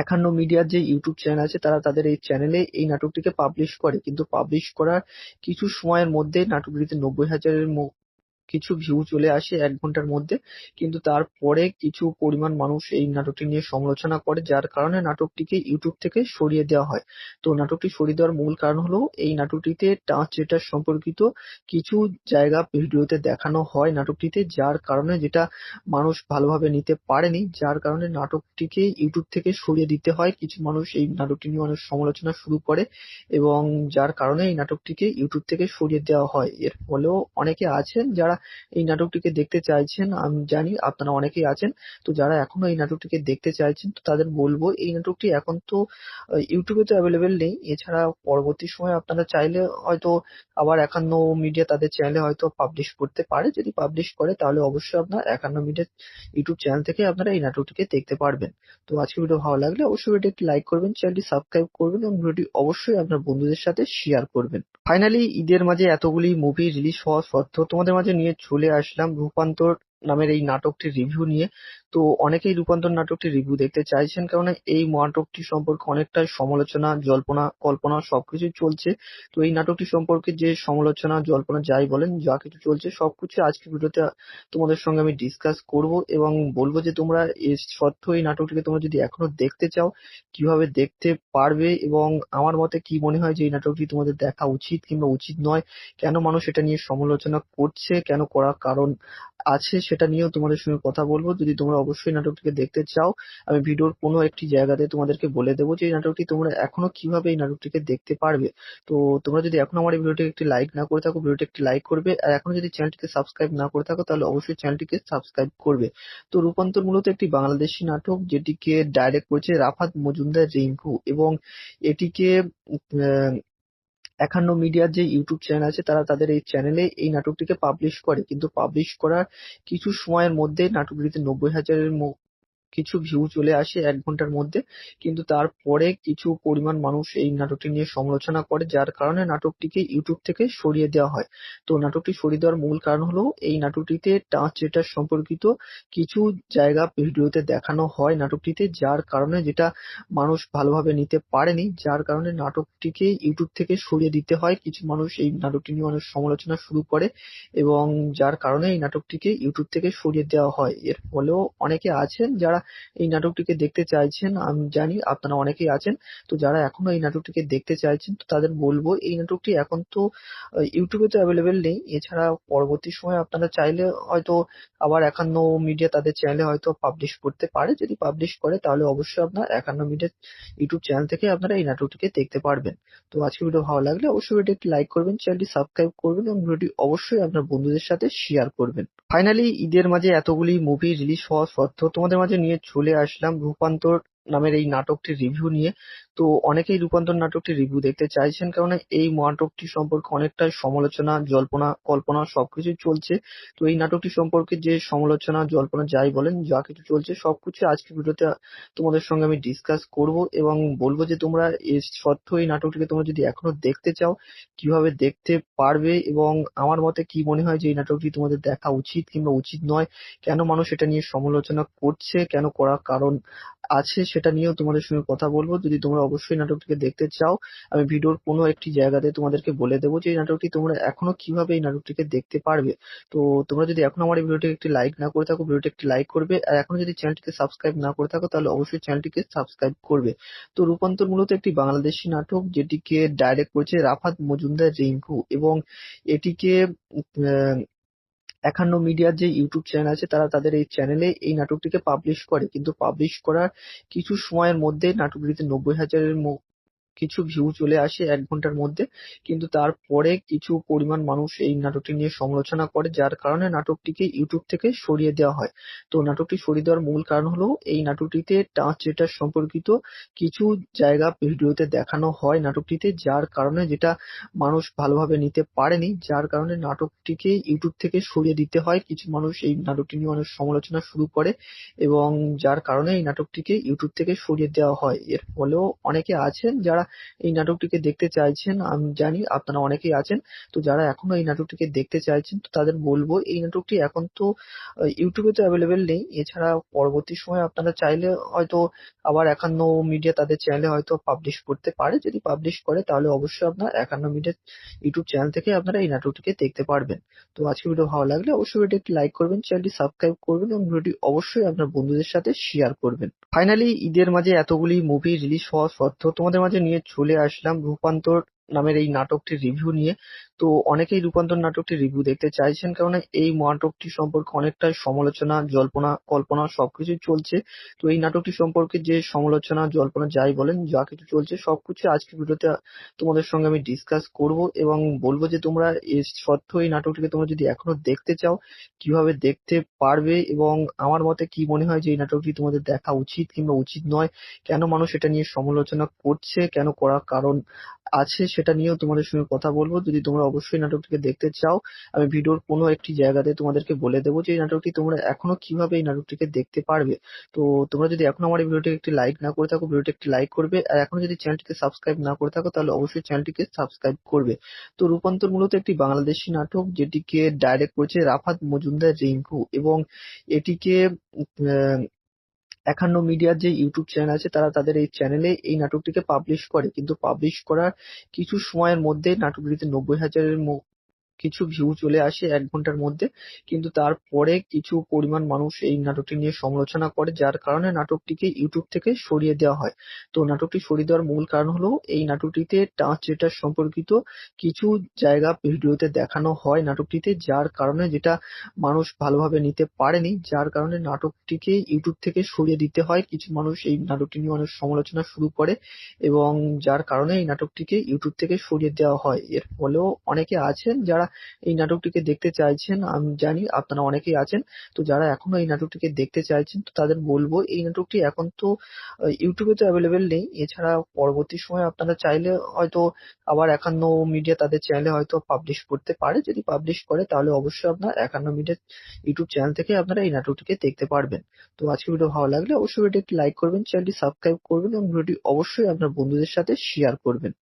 ৫১ মিডিয়ার যে ইউটিউব চ্যানেল আছে তারা তাদের এই চ্যানেলে এই নাটকটিকে পাবলিশ করে, কিন্তু পাবলিশ করার কিছু সময়ের মধ্যে নাটকটিতে ৯০,০০০-এর কিছু ভিউ চলে আসে ১ ঘন্টার মধ্যে। কিন্তু তারপরে কিছু পরিমাণ মানুষ এই নাটকটি নিয়ে সমালোচনা করে, যার কারণে নাটকটিকে ইউটিউব থেকে সরিয়ে দেওয়া হয়। তো নাটকটি সরিয়ে দেওয়ার মূল কারণ হলো এই নাটকটিতে ট্রান্সজেন্ডার সম্পর্কিত কিছু জায়গা ভিডিওতে দেখানো হয় নাটকটিতে, যার কারণে যেটা মানুষ ভালোভাবে নিতে পারেনি, যার কারণে নাটকটিকে ইউটিউব থেকে সরিয়ে দিতে হয়। কিছু মানুষ এই নাটকটি নিয়ে অনেক সমালোচনা শুরু করে, এবং যার কারণে এই নাটকটিকে ইউটিউব থেকে সরিয়ে দেওয়া হয়। এর ফলেও অনেকে আছেন যারা এই নাটকটিকে দেখতে চাইছেন, আমি জানি আপনারা অনেকেই আছেন। তো যারা এখনো এই নাটকটিকে দেখতে চাইছেন তো তাদের বলবো এই নাটকটি এখন তো ইউটিউবে তো অ্যাভেলেবেল নেই, এছাড়া পরবর্তী সময়ে আপনারা চাইলে হয়তো আবার ৫১ মিডিয়া তাদের চ্যানেলে হয়তো পাবলিশ করতে পারে। যদি পাবলিশ করে তাহলে অবশ্যই আপনার ৫১ মিডিয়া ইউটিউব চ্যানেল থেকে আপনারা এই নাটকটিকে দেখতে পারবেন। তো আজকের ভিডিও ভালো লাগলে অবশ্যই ভিডিওটি একটি লাইক করবেন, চ্যানেলটি সাবস্ক্রাইব করবেন এবং ভিডিওটি অবশ্যই আপনার বন্ধুদের সাথে শেয়ার করবেন। ফাইনালি ঈদের মাঝে এতগুলি মুভি রিলিজ হওয়া সত্ত্বেও তোমাদের মাঝে নিয়ে চলে আসলাম রূপান্তর নামের এই নাটকটির রিভিউ নিয়ে। তো অনেকেই রূপান্তর নাটকটির রিভিউ দেখতে চাইছেন, কারণ এই নাটকটি সম্পর্কে অনেকটাই সমালোচনা, জল্পনা কল্পনা সবকিছুই চলছে। তো এই নাটকটি সম্পর্কে যে সমালোচনা, জল্পনা যাই বলেন, যা কিছু চলছে সবকিছু আজকের ভিডিওতে তোমাদের সঙ্গে আমি ডিসকাস করব এবং বলবো যে তোমরা এর সত্ত্বেও এই নাটকটিকে তোমরা যদি এখনো দেখতে চাও কিভাবে দেখতে পারবে, এবং আমার মতে কি মনে হয় যে এই নাটকটি তোমাদের দেখা উচিত কিংবা উচিত নয়, কেন মানুষ এটা নিয়ে সমালোচনা করছে, কেন করার কারণ আছে, সেটা নিয়েও তোমাদের সঙ্গে কথা বলবো। যদি তোমরা অবশ্যই নাটকটিকে দেখতে চাও, আমি ভিডিওর কোনো একটি জায়গাতে তোমাদেরকে বলে দেবো যে এই নাটকটি তোমরা এখনো কিভাবে এই নাটকটিকে দেখতে পারবে। তো তোমরা যদি এখনো আমার এই ভিডিওটিকে একটি লাইক না করে থাকো, ভিডিওটি একটি লাইক করবে, আর এখনো যদি চ্যানেলটিকে সাবস্ক্রাইব না করে থাকো তাহলে অবশ্যই চ্যানেলটিকে সাবস্ক্রাইব করবে। তো রূপান্তর মূলত একটি বাংলাদেশি নাটক, যেটিকে ডাইরেক্ট করেছে রাফাত মজুমদার রিঙ্কু, এবং এটিকে আহ, ৫১ মিডিয়ার যে ইউটিউব চ্যানেল আছে তারা তাদের এই চ্যানেলে এই নাটকটিকে পাবলিশ করে, কিন্তু পাবলিশ করার কিছু সময়ের মধ্যে নাটকটিতে ৯০,০০০-এর কিছু ভিউ চলে আসে ১ ঘন্টার মধ্যে। কিন্তু তারপরে কিছু পরিমাণ মানুষ এই নাটকটি নিয়ে সমালোচনা করে, যার কারণে নাটকটিকে ইউটিউব থেকে সরিয়ে দেওয়া হয়। তো নাটকটি সরিয়ে দেওয়ার মূল কারণ হলো এই নাটকটিতে ট্রান্সজেন্ডার সম্পর্কিত কিছু জায়গা ভিডিওতে দেখানো হয় নাটকটিতে, যার কারণে যেটা মানুষ ভালোভাবে নিতে পারেনি, যার কারণে নাটকটিকে ইউটিউব থেকে সরিয়ে দিতে হয়। কিছু মানুষ এই নাটকটি নিয়ে অনেক সমালোচনা শুরু করে, এবং যার কারণে এই নাটকটিকে ইউটিউব থেকে সরিয়ে দেওয়া হয়। এর ফলেও অনেকে আছেন যারা এই নাটকটিকে দেখতে চাইছেন, আমি জানি আপনারা অনেকেই আছেন। তো যারা এখনো এই নাটকটিকে দেখতে চাইছেন তো তাদের বলবো এই নাটকটি এখন তো ইউটিউবে তো অ্যাভেলেবেল নেই, এছাড়া পরবর্তী সময়ে আপনারা চাইলে হয়তো আবার ৫১ মিডিয়া তাদের চ্যানেলে হয়তো পাবলিশ করতে পারে। যদি পাবলিশ করে তাহলে অবশ্যই আপনার ৫১ মিডিয়া ইউটিউব চ্যানেল থেকে আপনারা এই নাটকটিকে দেখতে পারবেন। তো আজকের ভিডিও ভালো লাগলে অবশ্যই ভিডিওটি একটি লাইক করবেন, চ্যানেলটি সাবস্ক্রাইব করবেন এবং ভিডিওটি অবশ্যই আপনার বন্ধুদের সাথে শেয়ার করবেন। ফাইনালি ঈদের মাঝে এতগুলি মুভি রিলিজ হওয়া সত্ত্বেও তোমাদের মাঝে নিয়ে চলে আসলাম রূপান্তর নামের এই নাটকটির রিভিউ নিয়ে। তো অনেকেই রূপান্তর নাটকটির রিভিউ দেখতে চাইছেন, কারণ এই নাটকটি সম্পর্কে অনেকটাই সমালোচনা, জল্পনা কল্পনা সবকিছুই চলছে। তো এই নাটকটি সম্পর্কে যে সমালোচনা, জল্পনা যাই বলেন, যা কিছু চলছে সবকিছু আজকের ভিডিওতে তোমাদের সঙ্গে আমি ডিসকাস করব এবং বলবো যে তোমরা এর সত্ত্বেও এই নাটকটিকে তোমরা যদি এখনো দেখতে চাও কিভাবে দেখতে পারবে, এবং আমার মতে কি মনে হয় যে এই নাটকটি তোমাদের দেখা উচিত কিংবা উচিত নয়, কেন মানুষ এটা নিয়ে সমালোচনা করছে, কেন করার কারণ আছে, সেটা নিয়েও তোমাদের সঙ্গে কথা বলবো। যদি তোমরা তোমরা অবশ্যই নাটকটিকে দেখতে চাও, আমি ভিডিওর কোনো একটি জায়গাতে তোমাদেরকে বলে দেবো যে এই নাটকটি তোমরা এখনো কিভাবে এই নাটকটিকে দেখতে পারবে। তো তোমরা যদি এখনো আমার এই ভিডিওটিকে একটি লাইক না করে থাকো, ভিডিওটি একটি লাইক করবে, আর এখনো যদি চ্যানেলটিকে সাবস্ক্রাইব না করে থাকো তাহলে অবশ্যই চ্যানেলটিকে সাবস্ক্রাইব করবে। তো রূপান্তর মূলত একটি বাংলাদেশি নাটক, যেটিকে ডাইরেক্ট করেছে রাফাত মজুমদার রিঙ্কু, এবং এটিকে আহ, ৫১ মিডিয়ার যে ইউটিউব চ্যানেল আছে তারা তাদের এই চ্যানেলে এই নাটকটিকে পাবলিশ করে, কিন্তু পাবলিশ করার কিছু সময়ের মধ্যে নাটকটিতে ৯০,০০০-এর কিছু ভিউ চলে আসে ১ ঘন্টার মধ্যে। কিন্তু তারপরে কিছু পরিমাণ মানুষ এই নাটকটি নিয়ে সমালোচনা করে, যার কারণে নাটকটিকে ইউটিউব থেকে সরিয়ে দেওয়া হয়। তো নাটকটি সরিয়ে দেওয়ার মূল কারণ হলো এই নাটকটিতে ট্রান্সজেন্ডার সম্পর্কিত কিছু জায়গা ভিডিওতে দেখানো হয় নাটকটিতে, যার কারণে যেটা মানুষ ভালোভাবে নিতে পারেনি, যার কারণে নাটকটিকে ইউটিউব থেকে সরিয়ে দিতে হয়। কিছু মানুষ এই নাটকটি নিয়ে অনেক সমালোচনা শুরু করে, এবং যার কারণে এই নাটকটিকে ইউটিউব থেকে সরিয়ে দেওয়া হয়। এর ফলেও অনেকে আছেন যারা এই নাটকটিকে দেখতে চাইছেন, আমি জানি আপনারা অনেকেই আছেন। তো যারা এখনো এই নাটকটিকে দেখতে চাইছেন তো তাদের বলবো এই নাটকটি এখন তো ইউটিউবে তো অ্যাভেলেবেল নেই, এছাড়া পরবর্তী সময়ে আপনারা চাইলে হয়তো আবার ৫১ মিডিয়া তাদের চ্যানেলে হয়তো পাবলিশ করতে পারে। যদি পাবলিশ করে তাহলে অবশ্যই আপনার ৫১ মিডিয়া ইউটিউব চ্যানেল থেকে আপনারা এই নাটকটিকে দেখতে পারবেন। তো আজকে ভিডিও ভালো লাগলে অবশ্যই ভিডিওটি একটি লাইক করবেন, চ্যানেলটি সাবস্ক্রাইব করবেন, এবং ভিডিওটি অবশ্যই আপনার বন্ধুদের সাথে শেয়ার করবেন। ফাইনালি ঈদের মাঝে এতগুলি মুভি রিলিজ হওয়া সত্ত্বেও তোমাদের মাঝে নিয়ে চলে আসলাম রূপান্তর নামের এই নাটকটির রিভিউ নিয়ে। তো অনেকেই রূপান্তর নাটকটির রিভিউ দেখতে চাইছেন, কারণ এই নাটকটি সম্পর্কে অনেকটাই সমালোচনা, জল্পনা কল্পনা সবকিছুই চলছে। তো এই নাটকটি সম্পর্কে যে সমালোচনা, জল্পনা যাই বলেন, যা কিছু চলছে সবকিছু আজকের ভিডিওতে তোমাদের সঙ্গে আমি ডিসকাস করব, এবং বলবো যে তোমরা এর সত্ত্বেও এই নাটকটিকে তোমরা যদি এখনো দেখতে চাও কিভাবে দেখতে পারবে, এবং আমার মতে কি মনে হয় যে এই নাটকটি তোমাদের দেখা উচিত কিংবা উচিত নয়, কেন মানুষ এটা নিয়ে সমালোচনা করছে, কেন করার কারণ আছে, সেটা নিয়েও তোমাদের সঙ্গে কথা বলবো। যদি তোমরা অবশ্যই নাটকটিকে দেখতে চাও, আমি ভিডিওর কোনো একটি জায়গাতে তোমাদেরকে বলে দেবো যে এই নাটকটি তোমরা এখনো কিভাবে এই নাটকটিকে দেখতে পারবে। তো তোমরা যদি এখনো আমার এই ভিডিওটিকে একটি লাইক না করে থাকো, ভিডিওটি একটি লাইক করবে, আর এখনো যদি চ্যানেলটিকে সাবস্ক্রাইব না করে থাকো তাহলে অবশ্যই চ্যানেলটিকে সাবস্ক্রাইব করবে। তো রূপান্তর মূলত একটি বাংলাদেশি নাটক, যেটিকে ডাইরেক্ট করেছে রাফাত মজুমদার রিঙ্কু, এবং এটিকে আহ, ৫১ মিডিয়ার যে ইউটিউব চ্যানেল আছে তারা তাদের এই চ্যানেলে এই নাটকটিকে পাবলিশ করে, কিন্তু পাবলিশ করার কিছু সময়ের মধ্যে নাটকটিতে ৯০,০০০-এর কিছু ভিউ চলে আসে ১ ঘন্টার মধ্যে। কিন্তু তারপরে কিছু পরিমাণ মানুষ এই নাটকটি নিয়ে সমালোচনা করে, যার কারণে নাটকটিকে ইউটিউব থেকে সরিয়ে দেওয়া হয়। তো নাটকটি সরিয়ে দেওয়ার মূল কারণ হলো এই নাটকটিতে ট্রান্সজেন্ডার সম্পর্কিত কিছু জায়গা ভিডিওতে দেখানো হয় নাটকটিতে, যার কারণে যেটা মানুষ ভালোভাবে নিতে পারেনি, যার কারণে নাটকটিকে ইউটিউব থেকে সরিয়ে দিতে হয়। কিছু মানুষ এই নাটকটি নিয়ে অনেক সমালোচনা শুরু করে, এবং যার কারণে এই নাটকটিকে ইউটিউব থেকে সরিয়ে দেওয়া হয়। এর ফলেও অনেকে আছেন যারা এই নাটকটিকে দেখতে চাইছেন, আমি জানি আপনারা অনেকেই আছেন। তো যারা এখনো এই নাটকটিকে দেখতে চাইছেন তো তাদের বলবো এই নাটকটি এখন তো ইউটিউবে তো অ্যাভেলেবেল নেই, এছাড়া পরবর্তী সময়ে আপনারা চাইলে হয়তো আবার ৫১ মিডিয়া তাদের চ্যানেলে হয়তো পাবলিশ করতে পারে। যদি পাবলিশ করে তাহলে অবশ্যই আপনার ৫১ মিডিয়া ইউটিউব চ্যানেল থেকে আপনারা এই নাটকটিকে দেখতে পারবেন। তো আজকে ভিডিও ভালো লাগলে অবশ্যই ভিডিওটি একটি লাইক করবেন, চ্যানেলটি সাবস্ক্রাইব করবেন, এবং ভিডিওটি অবশ্যই আপনার বন্ধুদের সাথে শেয়ার করবেন।